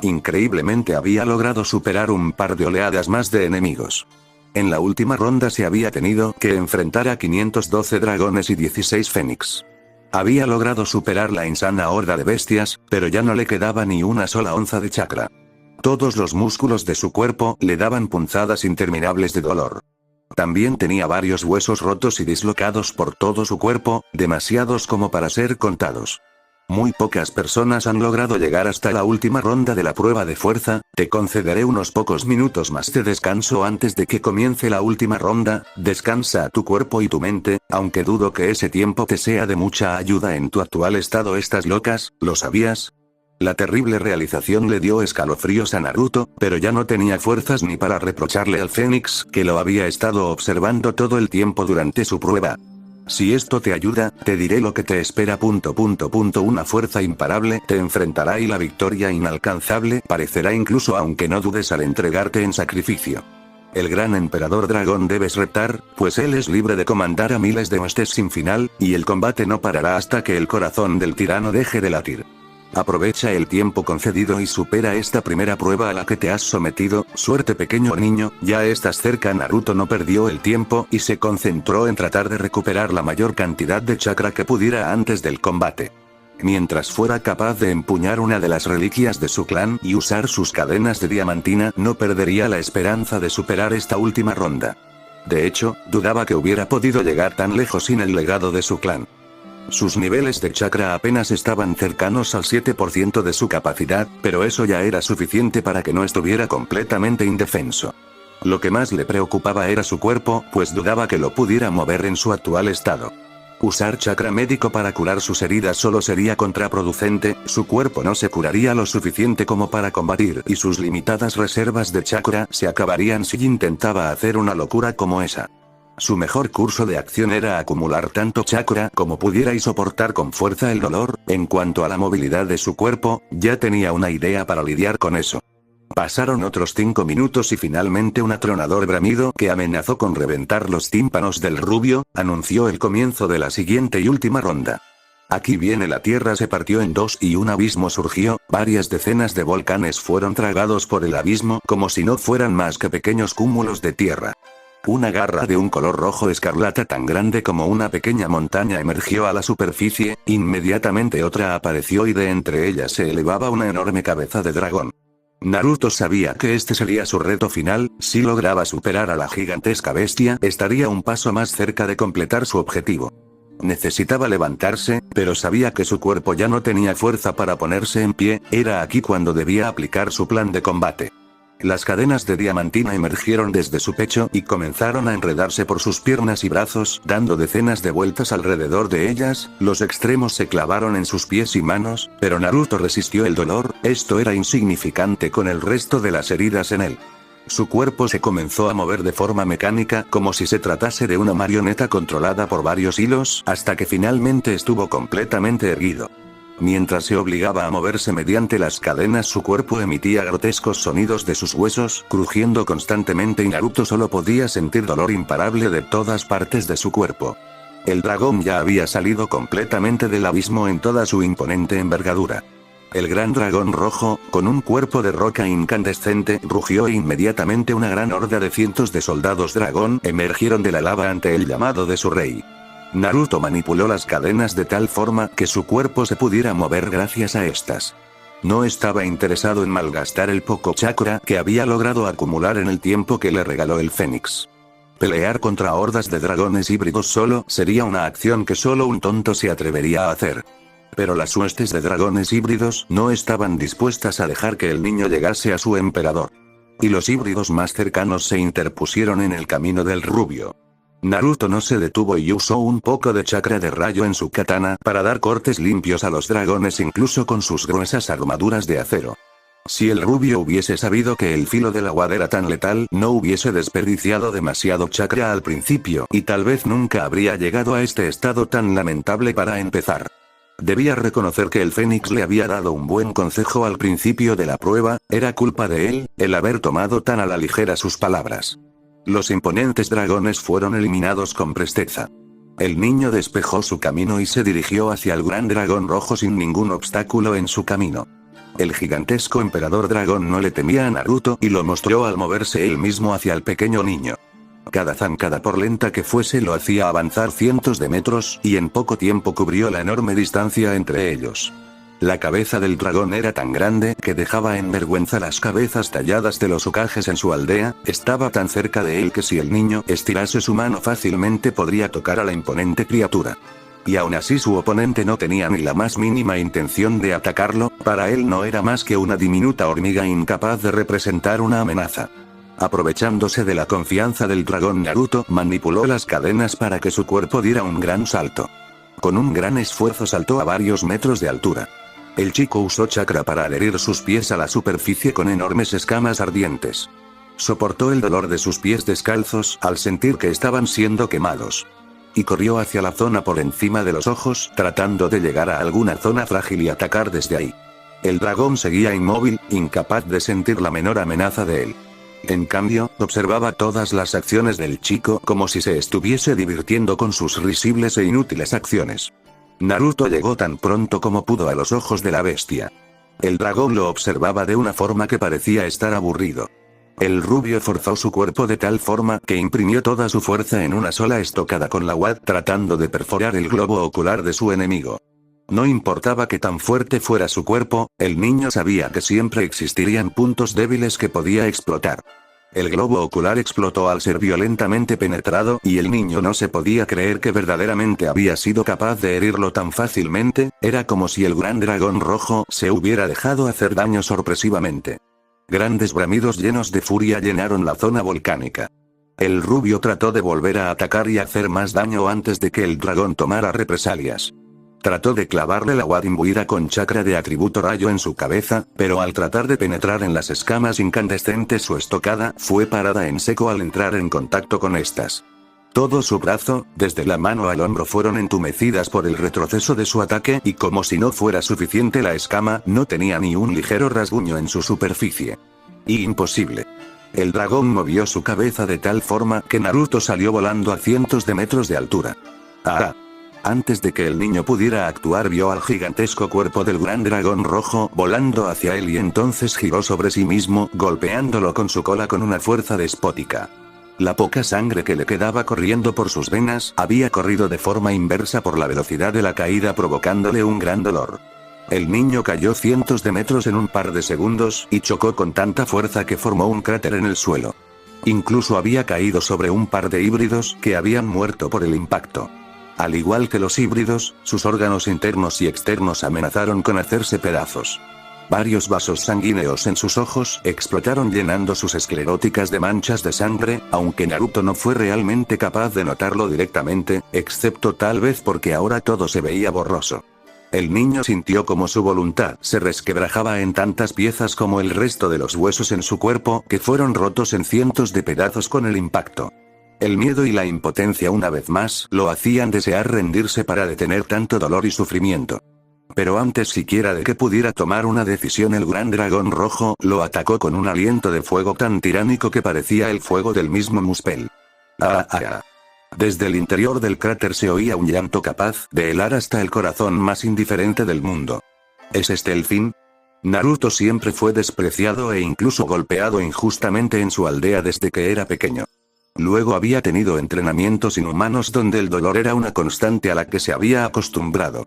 Increíblemente había logrado superar un par de oleadas más de enemigos. En la última ronda se había tenido que enfrentar a 512 dragones y 16 fénix. Había logrado superar la insana horda de bestias, pero ya no le quedaba ni una sola onza de chakra. Todos los músculos de su cuerpo le daban punzadas interminables de dolor. También tenía varios huesos rotos y dislocados por todo su cuerpo, demasiados como para ser contados. Muy pocas personas han logrado llegar hasta la última ronda de la prueba de fuerza. Te concederé unos pocos minutos más de descanso antes de que comience la última ronda. Descansa tu cuerpo y tu mente, aunque dudo que ese tiempo te sea de mucha ayuda en tu actual estado. ¿Estás locas? ¿Lo sabías? La terrible realización le dio escalofríos a Naruto, pero ya no tenía fuerzas ni para reprocharle al Fénix, que lo había estado observando todo el tiempo durante su prueba. Si esto te ayuda, te diré lo que te espera. Una fuerza imparable te enfrentará y la victoria inalcanzable parecerá incluso aunque no dudes al entregarte en sacrificio. El gran emperador dragón debes reptar, pues él es libre de comandar a miles de hostes sin final, y el combate no parará hasta que el corazón del tirano deje de latir. Aprovecha el tiempo concedido y supera esta primera prueba a la que te has sometido. Suerte, pequeño niño, ya estás cerca. Naruto no perdió el tiempo y se concentró en tratar de recuperar la mayor cantidad de chakra que pudiera antes del combate. Mientras fuera capaz de empuñar una de las reliquias de su clan y usar sus cadenas de diamantina, no perdería la esperanza de superar esta última ronda. De hecho, dudaba que hubiera podido llegar tan lejos sin el legado de su clan. Sus niveles de chakra apenas estaban cercanos al 7% de su capacidad, pero eso ya era suficiente para que no estuviera completamente indefenso. Lo que más le preocupaba era su cuerpo, pues dudaba que lo pudiera mover en su actual estado. Usar chakra médico para curar sus heridas solo sería contraproducente, su cuerpo no se curaría lo suficiente como para combatir y sus limitadas reservas de chakra se acabarían si intentaba hacer una locura como esa. Su mejor curso de acción era acumular tanto chakra como pudiera y soportar con fuerza el dolor. En cuanto a la movilidad de su cuerpo, ya tenía una idea para lidiar con eso. Pasaron otros 5 minutos y finalmente un atronador bramido que amenazó con reventar los tímpanos del rubio, anunció el comienzo de la siguiente y última ronda. Aquí viene. La tierra se partió en dos y un abismo surgió, varias decenas de volcanes fueron tragados por el abismo como si no fueran más que pequeños cúmulos de tierra. Una garra de un color rojo escarlata tan grande como una pequeña montaña emergió a la superficie, inmediatamente otra apareció y de entre ellas se elevaba una enorme cabeza de dragón. Naruto sabía que este sería su reto final. Si lograba superar a la gigantesca bestia, estaría un paso más cerca de completar su objetivo. Necesitaba levantarse, pero sabía que su cuerpo ya no tenía fuerza para ponerse en pie. Era aquí cuando debía aplicar su plan de combate. Las cadenas de diamantina emergieron desde su pecho y comenzaron a enredarse por sus piernas y brazos, dando decenas de vueltas alrededor de ellas. Los extremos se clavaron en sus pies y manos, pero Naruto resistió el dolor. Esto era insignificante con el resto de las heridas en él. Su cuerpo se comenzó a mover de forma mecánica, como si se tratase de una marioneta controlada por varios hilos, hasta que finalmente estuvo completamente erguido. Mientras se obligaba a moverse mediante las cadenas, su cuerpo emitía grotescos sonidos de sus huesos, crujiendo constantemente, y Naruto solo podía sentir dolor imparable de todas partes de su cuerpo. El dragón ya había salido completamente del abismo en toda su imponente envergadura. El gran dragón rojo, con un cuerpo de roca incandescente, rugió e inmediatamente una gran horda de cientos de soldados dragón emergieron de la lava ante el llamado de su rey. Naruto manipuló las cadenas de tal forma que su cuerpo se pudiera mover gracias a estas. No estaba interesado en malgastar el poco chakra que había logrado acumular en el tiempo que le regaló el Fénix. Pelear contra hordas de dragones híbridos solo sería una acción que solo un tonto se atrevería a hacer. Pero las huestes de dragones híbridos no estaban dispuestas a dejar que el niño llegase a su emperador. Y los híbridos más cercanos se interpusieron en el camino del rubio. Naruto no se detuvo y usó un poco de chakra de rayo en su katana para dar cortes limpios a los dragones, incluso con sus gruesas armaduras de acero. Si el rubio hubiese sabido que el filo del agua era tan letal, no hubiese desperdiciado demasiado chakra al principio, y tal vez nunca habría llegado a este estado tan lamentable. Para empezar, debía reconocer que el Fénix le había dado un buen consejo al principio de la prueba. Era culpa de él, el haber tomado tan a la ligera sus palabras. Los imponentes dragones fueron eliminados con presteza. El niño despejó su camino y se dirigió hacia el gran dragón rojo sin ningún obstáculo en su camino. El gigantesco emperador dragón no le temía a Naruto y lo mostró al moverse él mismo hacia el pequeño niño. Cada zancada por lenta que fuese lo hacía avanzar cientos de metros, y en poco tiempo cubrió la enorme distancia entre ellos. La cabeza del dragón era tan grande que dejaba en vergüenza las cabezas talladas de los ukages en su aldea, estaba tan cerca de él que si el niño estirase su mano fácilmente podría tocar a la imponente criatura. Y aún así su oponente no tenía ni la más mínima intención de atacarlo, para él no era más que una diminuta hormiga incapaz de representar una amenaza. Aprovechándose de la confianza del dragón, Naruto manipuló las cadenas para que su cuerpo diera un gran salto. Con un gran esfuerzo saltó a varios metros de altura. El chico usó chakra para adherir sus pies a la superficie con enormes escamas ardientes. Soportó el dolor de sus pies descalzos al sentir que estaban siendo quemados. Y corrió hacia la zona por encima de los ojos, tratando de llegar a alguna zona frágil y atacar desde ahí. El dragón seguía inmóvil, incapaz de sentir la menor amenaza de él. En cambio, observaba todas las acciones del chico como si se estuviese divirtiendo con sus risibles e inútiles acciones. Naruto llegó tan pronto como pudo a los ojos de la bestia. El dragón lo observaba de una forma que parecía estar aburrido. El rubio forzó su cuerpo de tal forma que imprimió toda su fuerza en una sola estocada con la Wad, tratando de perforar el globo ocular de su enemigo. No importaba que tan fuerte fuera su cuerpo, el niño sabía que siempre existirían puntos débiles que podía explotar. El globo ocular explotó al ser violentamente penetrado, y el niño no se podía creer que verdaderamente había sido capaz de herirlo tan fácilmente, era como si el gran dragón rojo se hubiera dejado hacer daño sorpresivamente. Grandes bramidos llenos de furia llenaron la zona volcánica. El rubio trató de volver a atacar y hacer más daño antes de que el dragón tomara represalias. Trató de clavarle la Wad imbuida con chakra de atributo rayo en su cabeza, pero al tratar de penetrar en las escamas incandescentes su estocada fue parada en seco al entrar en contacto con estas. Todo su brazo, desde la mano al hombro, fueron entumecidas por el retroceso de su ataque, y como si no fuera suficiente la escama no tenía ni un ligero rasguño en su superficie. Imposible. El dragón movió su cabeza de tal forma que Naruto salió volando a cientos de metros de altura. ¡Ah! Antes de que el niño pudiera actuar, vio al gigantesco cuerpo del gran dragón rojo volando hacia él y entonces giró sobre sí mismo, golpeándolo con su cola con una fuerza despótica. La poca sangre que le quedaba corriendo por sus venas había corrido de forma inversa por la velocidad de la caída, provocándole un gran dolor. El niño cayó cientos de metros en un par de segundos y chocó con tanta fuerza que formó un cráter en el suelo. Incluso había caído sobre un par de híbridos que habían muerto por el impacto. Al igual que los híbridos, sus órganos internos y externos amenazaron con hacerse pedazos. Varios vasos sanguíneos en sus ojos explotaron llenando sus escleróticas de manchas de sangre, aunque Naruto no fue realmente capaz de notarlo directamente, excepto tal vez porque ahora todo se veía borroso. El niño sintió como su voluntad se resquebrajaba en tantas piezas como el resto de los huesos en su cuerpo, que fueron rotos en cientos de pedazos con el impacto. El miedo y la impotencia una vez más lo hacían desear rendirse para detener tanto dolor y sufrimiento. Pero antes siquiera de que pudiera tomar una decisión, el gran dragón rojo lo atacó con un aliento de fuego tan tiránico que parecía el fuego del mismo Muspel. ¡Ah! Desde el interior del cráter se oía un llanto capaz de helar hasta el corazón más indiferente del mundo. ¿Es este el fin? Naruto siempre fue despreciado e incluso golpeado injustamente en su aldea desde que era pequeño. Luego había tenido entrenamientos inhumanos donde el dolor era una constante a la que se había acostumbrado.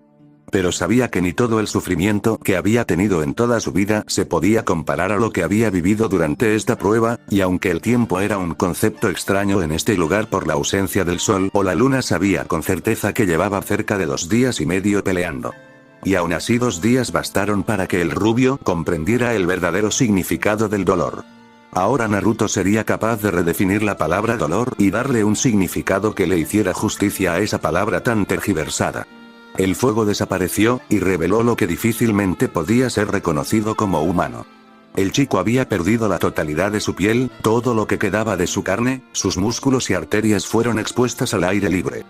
Pero sabía que ni todo el sufrimiento que había tenido en toda su vida se podía comparar a lo que había vivido durante esta prueba, y aunque el tiempo era un concepto extraño en este lugar por la ausencia del sol o la luna, sabía con certeza que llevaba cerca de 2 días y medio peleando. Y aún así 2 días bastaron para que el rubio comprendiera el verdadero significado del dolor. Ahora Naruto sería capaz de redefinir la palabra dolor y darle un significado que le hiciera justicia a esa palabra tan tergiversada. El fuego desapareció, y reveló lo que difícilmente podía ser reconocido como humano. El chico había perdido la totalidad de su piel, todo lo que quedaba de su carne, sus músculos y arterias fueron expuestas al aire libre.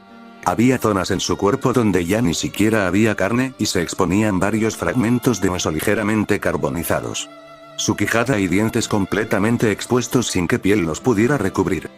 Había zonas en su cuerpo donde ya ni siquiera había carne, y se exponían varios fragmentos de hueso ligeramente carbonizados. Su quijada y dientes completamente expuestos sin que piel los pudiera recubrir.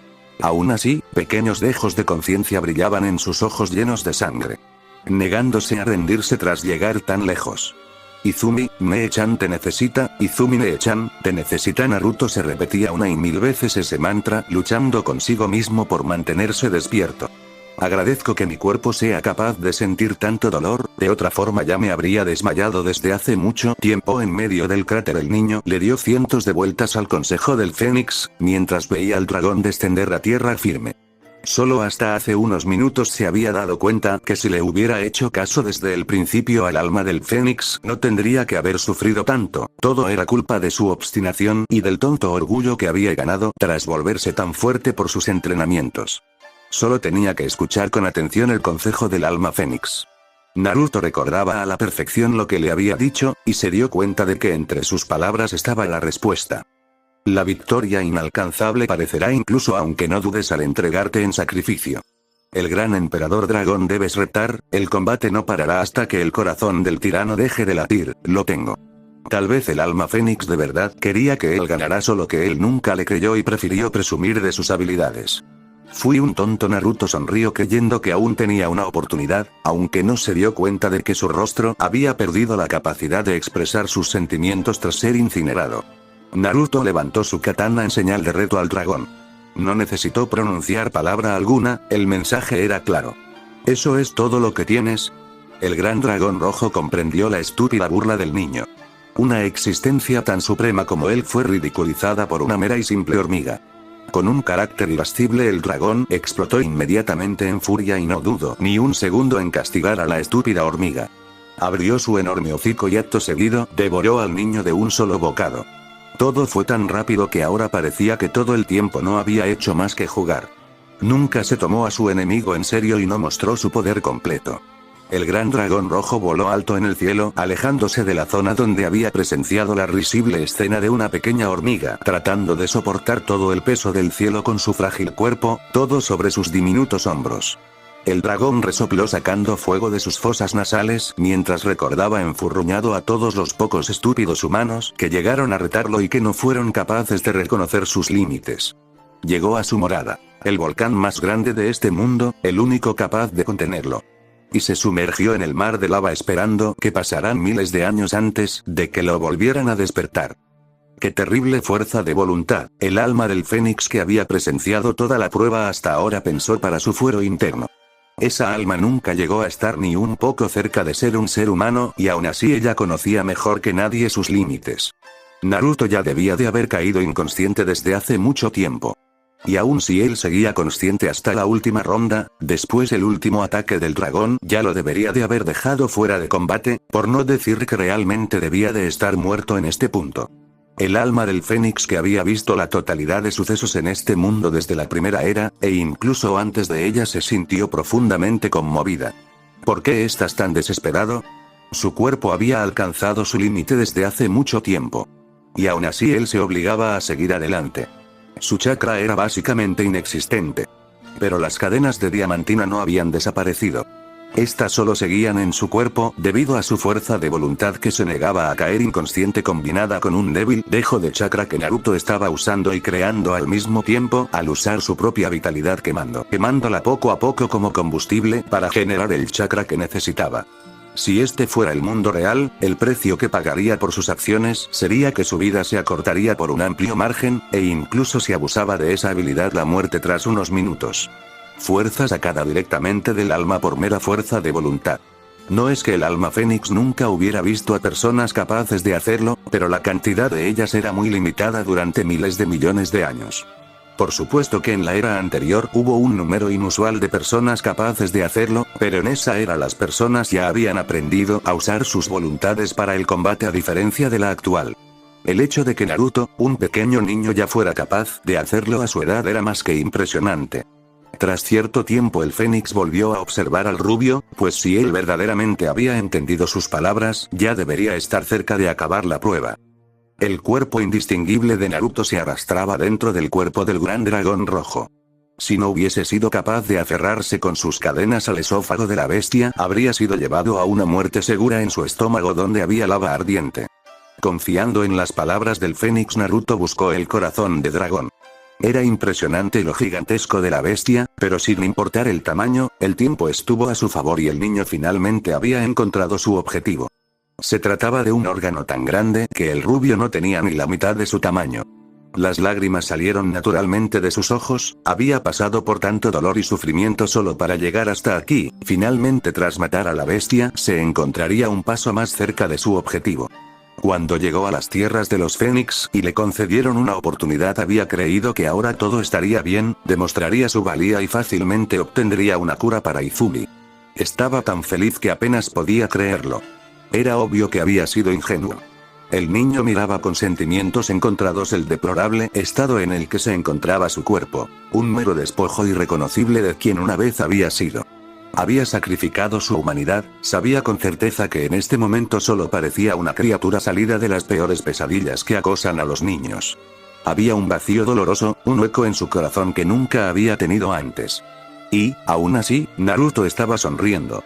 Aún así, pequeños dejos de conciencia brillaban en sus ojos llenos de sangre. Negándose a rendirse tras llegar tan lejos. Izumi, Nee-chan te necesita, Izumi Nee-chan, te necesita. Naruto se repetía una y mil veces ese mantra, luchando consigo mismo por mantenerse despierto. Agradezco que mi cuerpo sea capaz de sentir tanto dolor, de otra forma ya me habría desmayado desde hace mucho tiempo. En medio del cráter el niño le dio cientos de vueltas al consejo del Fénix, mientras veía al dragón descender a tierra firme. Solo hasta hace unos minutos se había dado cuenta que si le hubiera hecho caso desde el principio al alma del Fénix no tendría que haber sufrido tanto, todo era culpa de su obstinación y del tonto orgullo que había ganado tras volverse tan fuerte por sus entrenamientos. Solo tenía que escuchar con atención el consejo del alma Fénix. Naruto recordaba a la perfección lo que le había dicho, y se dio cuenta de que entre sus palabras estaba la respuesta. La victoria inalcanzable parecerá incluso aunque no dudes al entregarte en sacrificio. El gran emperador dragón debes retar, el combate no parará hasta que el corazón del tirano deje de latir, lo tengo. Tal vez el alma Fénix de verdad quería que él ganara, solo que él nunca le creyó y prefirió presumir de sus habilidades. Fui un tonto. Naruto sonrió creyendo que aún tenía una oportunidad, aunque no se dio cuenta de que su rostro había perdido la capacidad de expresar sus sentimientos tras ser incinerado. Naruto levantó su katana en señal de reto al dragón. No necesitó pronunciar palabra alguna, el mensaje era claro. ¿Eso es todo lo que tienes? El gran dragón rojo comprendió la estúpida burla del niño. Una existencia tan suprema como él fue ridiculizada por una mera y simple hormiga. Con un carácter irascible el dragón explotó inmediatamente en furia y no dudó ni un segundo en castigar a la estúpida hormiga. Abrió su enorme hocico y acto seguido devoró al niño de un solo bocado. Todo fue tan rápido que ahora parecía que todo el tiempo no había hecho más que jugar. Nunca se tomó a su enemigo en serio y no mostró su poder completo. El gran dragón rojo voló alto en el cielo, alejándose de la zona donde había presenciado la risible escena de una pequeña hormiga tratando de soportar todo el peso del cielo con su frágil cuerpo, todo sobre sus diminutos hombros. El dragón resopló sacando fuego de sus fosas nasales, mientras recordaba enfurruñado a todos los pocos estúpidos humanos que llegaron a retarlo y que no fueron capaces de reconocer sus límites. Llegó a su morada, el volcán más grande de este mundo, el único capaz de contenerlo. Y se sumergió en el mar de lava esperando que pasaran miles de años antes de que lo volvieran a despertar. Qué terrible fuerza de voluntad, el alma del Fénix que había presenciado toda la prueba hasta ahora pensó para su fuero interno. Esa alma nunca llegó a estar ni un poco cerca de ser un ser humano y aún así ella conocía mejor que nadie sus límites. Naruto ya debía de haber caído inconsciente desde hace mucho tiempo. Y aun si él seguía consciente hasta la última ronda, después el último ataque del dragón ya lo debería de haber dejado fuera de combate, por no decir que realmente debía de estar muerto en este punto. El alma del Fénix que había visto la totalidad de sucesos en este mundo desde la primera era, e incluso antes de ella se sintió profundamente conmovida. ¿Por qué estás tan desesperado? Su cuerpo había alcanzado su límite desde hace mucho tiempo. Y aún así él se obligaba a seguir adelante. Su chakra era básicamente inexistente. Pero las cadenas de diamantina no habían desaparecido. Estas solo seguían en su cuerpo, debido a su fuerza de voluntad que se negaba a caer inconsciente combinada con un débil dejo de chakra que Naruto estaba usando y creando al mismo tiempo, al usar su propia vitalidad quemándola poco a poco como combustible para generar el chakra que necesitaba. Si este fuera el mundo real, el precio que pagaría por sus acciones sería que su vida se acortaría por un amplio margen, e incluso si abusaba de esa habilidad la muerte tras unos minutos. Fuerza sacada directamente del alma por mera fuerza de voluntad. No es que el alma Fénix nunca hubiera visto a personas capaces de hacerlo, pero la cantidad de ellas era muy limitada durante miles de millones de años. Por supuesto que en la era anterior hubo un número inusual de personas capaces de hacerlo, pero en esa era las personas ya habían aprendido a usar sus voluntades para el combate a diferencia de la actual. El hecho de que Naruto, un pequeño niño, ya fuera capaz de hacerlo a su edad era más que impresionante. Tras cierto tiempo el Fénix volvió a observar al rubio, pues si él verdaderamente había entendido sus palabras, ya debería estar cerca de acabar la prueba. El cuerpo indistinguible de Naruto se arrastraba dentro del cuerpo del gran dragón rojo. Si no hubiese sido capaz de aferrarse con sus cadenas al esófago de la bestia, habría sido llevado a una muerte segura en su estómago donde había lava ardiente. Confiando en las palabras del Fénix, Naruto buscó el corazón de dragón. Era impresionante lo gigantesco de la bestia, pero sin importar el tamaño, el tiempo estuvo a su favor y el niño finalmente había encontrado su objetivo. Se trataba de un órgano tan grande que el rubio no tenía ni la mitad de su tamaño. Las lágrimas salieron naturalmente de sus ojos, había pasado por tanto dolor y sufrimiento solo para llegar hasta aquí, finalmente tras matar a la bestia se encontraría un paso más cerca de su objetivo. Cuando llegó a las tierras de los Fénix y le concedieron una oportunidad había creído que ahora todo estaría bien, demostraría su valía y fácilmente obtendría una cura para Izumi. Estaba tan feliz que apenas podía creerlo. Era obvio que había sido ingenuo. El niño miraba con sentimientos encontrados el deplorable estado en el que se encontraba su cuerpo, un mero despojo irreconocible de quien una vez había sido. Había sacrificado su humanidad, sabía con certeza que en este momento solo parecía una criatura salida de las peores pesadillas que acosan a los niños. Había un vacío doloroso, un hueco en su corazón que nunca había tenido antes. Y, aún así, Naruto estaba sonriendo.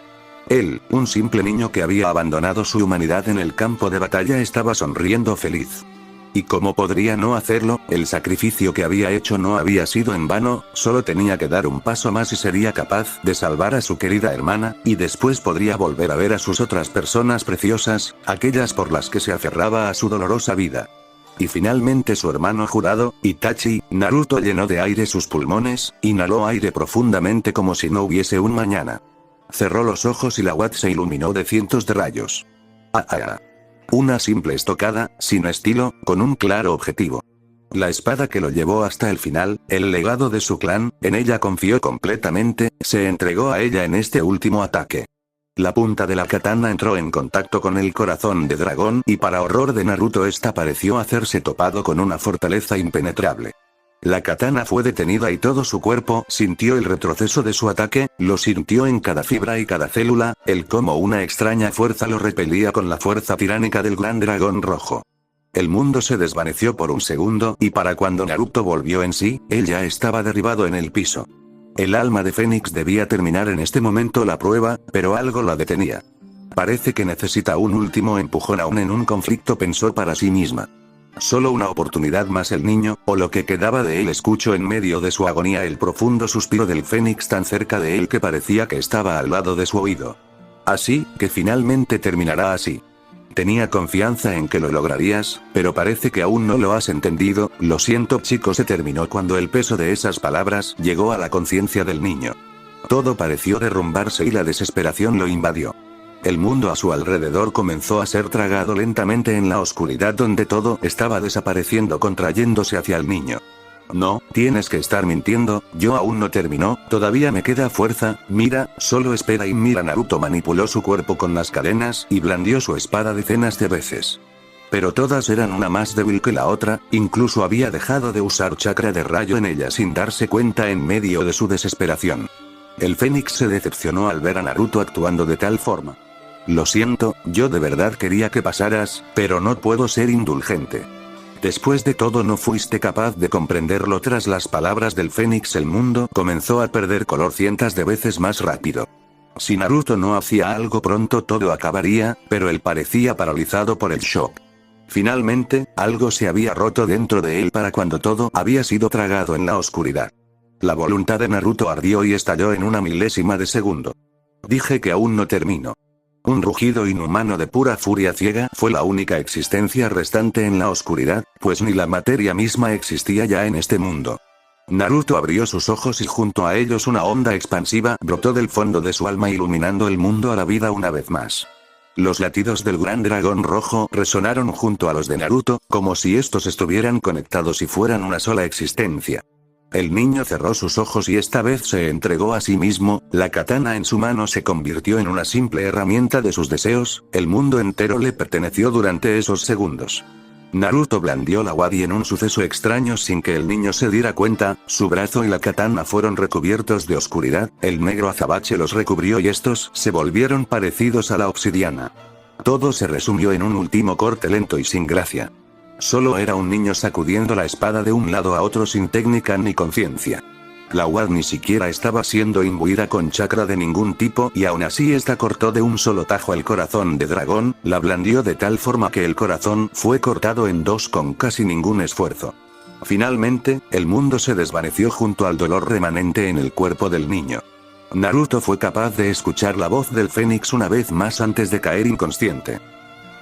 Él, un simple niño que había abandonado su humanidad en el campo de batalla, estaba sonriendo feliz. ¿Y cómo podría no hacerlo? El sacrificio que había hecho no había sido en vano, solo tenía que dar un paso más y sería capaz de salvar a su querida hermana, y después podría volver a ver a sus otras personas preciosas, aquellas por las que se aferraba a su dolorosa vida. Y finalmente su hermano jurado, Itachi. Naruto llenó de aire sus pulmones, inhaló aire profundamente como si no hubiese un mañana. Cerró los ojos y la UAT se iluminó de cientos de rayos. Una simple estocada, sin estilo, con un claro objetivo. La espada que lo llevó hasta el final, el legado de su clan, en ella confió completamente, se entregó a ella en este último ataque. La punta de la katana entró en contacto con el corazón de dragón y para horror de Naruto esta pareció hacerse topado con una fortaleza impenetrable. La katana fue detenida y todo su cuerpo sintió el retroceso de su ataque, lo sintió en cada fibra y cada célula, el cómo una extraña fuerza lo repelía con la fuerza tiránica del gran dragón rojo. El mundo se desvaneció por un segundo y para cuando Naruto volvió en sí, él ya estaba derribado en el piso. El alma de Fénix debía terminar en este momento la prueba, pero algo la detenía. Parece que necesita un último empujón aún en un conflicto, pensó para sí misma. Solo una oportunidad más. El niño, o lo que quedaba de él, escuchó en medio de su agonía el profundo suspiro del Fénix tan cerca de él que parecía que estaba al lado de su oído. Así, que finalmente terminará así. Tenía confianza en que lo lograrías, pero parece que aún no lo has entendido. Lo siento chico, se terminó cuando el peso de esas palabras llegó a la conciencia del niño. Todo pareció derrumbarse y la desesperación lo invadió. El mundo a su alrededor comenzó a ser tragado lentamente en la oscuridad donde todo estaba desapareciendo, contrayéndose hacia el niño. No, tienes que estar mintiendo, yo aún no terminó, todavía me queda fuerza, mira, solo espera y mira. Naruto manipuló su cuerpo con las cadenas y blandió su espada decenas de veces. Pero todas eran una más débil que la otra, incluso había dejado de usar chakra de rayo en ella sin darse cuenta en medio de su desesperación. El Fénix se decepcionó al ver a Naruto actuando de tal forma. Lo siento, yo de verdad quería que pasaras, pero no puedo ser indulgente. Después de todo no fuiste capaz de comprenderlo. Tras las palabras del Fénix el mundo comenzó a perder color cientos de veces más rápido. Si Naruto no hacía algo pronto todo acabaría, pero él parecía paralizado por el shock. Finalmente, algo se había roto dentro de él para cuando todo había sido tragado en la oscuridad. La voluntad de Naruto ardió y estalló en una milésima de segundo. Dije que aún no termino. Un rugido inhumano de pura furia ciega fue la única existencia restante en la oscuridad, pues ni la materia misma existía ya en este mundo. Naruto abrió sus ojos y junto a ellos una onda expansiva brotó del fondo de su alma iluminando el mundo a la vida una vez más. Los latidos del gran dragón rojo resonaron junto a los de Naruto, como si estos estuvieran conectados y fueran una sola existencia. El niño cerró sus ojos y esta vez se entregó a sí mismo, la katana en su mano se convirtió en una simple herramienta de sus deseos, el mundo entero le perteneció durante esos segundos. Naruto blandió la wadi en un suceso extraño sin que el niño se diera cuenta, su brazo y la katana fueron recubiertos de oscuridad, el negro azabache los recubrió y estos se volvieron parecidos a la obsidiana. Todo se resumió en un último corte lento y sin gracia. Solo era un niño sacudiendo la espada de un lado a otro sin técnica ni conciencia. La wad ni siquiera estaba siendo imbuida con chakra de ningún tipo y aún así esta cortó de un solo tajo el corazón de dragón, la blandió de tal forma que el corazón fue cortado en dos con casi ningún esfuerzo. Finalmente, el mundo se desvaneció junto al dolor remanente en el cuerpo del niño. Naruto fue capaz de escuchar la voz del Fénix una vez más antes de caer inconsciente.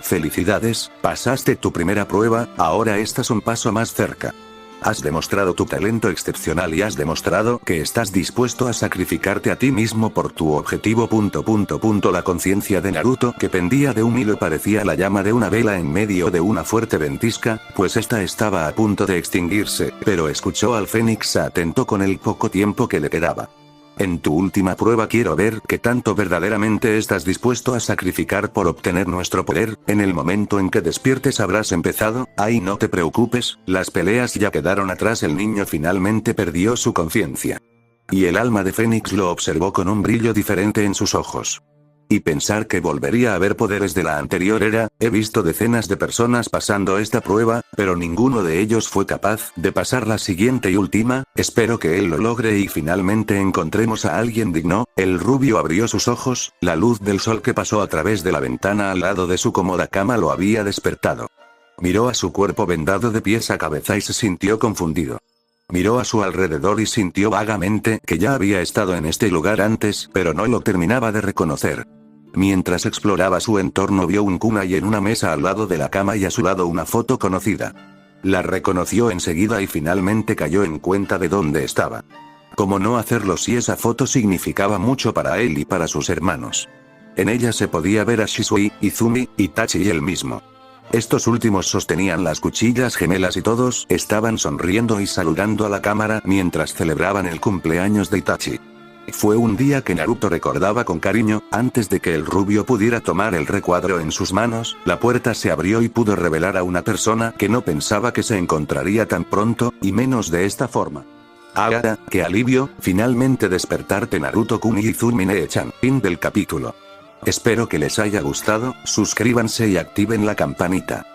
Felicidades, pasaste tu primera prueba, ahora estás un paso más cerca. Has demostrado tu talento excepcional y has demostrado que estás dispuesto a sacrificarte a ti mismo por tu objetivo. La conciencia de Naruto, que pendía de un hilo, parecía la llama de una vela en medio de una fuerte ventisca, pues esta estaba a punto de extinguirse, pero escuchó al Fénix atento con el poco tiempo que le quedaba. En tu última prueba quiero ver qué tanto verdaderamente estás dispuesto a sacrificar por obtener nuestro poder. En el momento en que despiertes habrás empezado, ay, no te preocupes, las peleas ya quedaron atrás. El niño finalmente perdió su conciencia. Y el alma de Fénix lo observó con un brillo diferente en sus ojos. Y pensar que volvería a ver poderes de la anterior era, he visto decenas de personas pasando esta prueba, pero ninguno de ellos fue capaz de pasar la siguiente y última, espero que él lo logre y finalmente encontremos a alguien digno. El rubio abrió sus ojos, la luz del sol que pasó a través de la ventana al lado de su cómoda cama lo había despertado. Miró a su cuerpo vendado de pies a cabeza y se sintió confundido. Miró a su alrededor y sintió vagamente que ya había estado en este lugar antes, pero no lo terminaba de reconocer. Mientras exploraba su entorno vio un kunai en una mesa al lado de la cama y a su lado una foto conocida. La reconoció enseguida y finalmente cayó en cuenta de dónde estaba. ¿Cómo no hacerlo si esa foto significaba mucho para él y para sus hermanos? En ella se podía ver a Shisui, Izumi, Itachi y él mismo. Estos últimos sostenían las cuchillas gemelas y todos estaban sonriendo y saludando a la cámara mientras celebraban el cumpleaños de Itachi. Fue un día que Naruto recordaba con cariño. Antes de que el rubio pudiera tomar el recuadro en sus manos, la puerta se abrió y pudo revelar a una persona que no pensaba que se encontraría tan pronto, y menos de esta forma. ¡Ah, qué alivio! Finalmente despertarte, Naruto-kun y Izumi-ne-chan. Fin del capítulo. Espero que les haya gustado, suscríbanse y activen la campanita.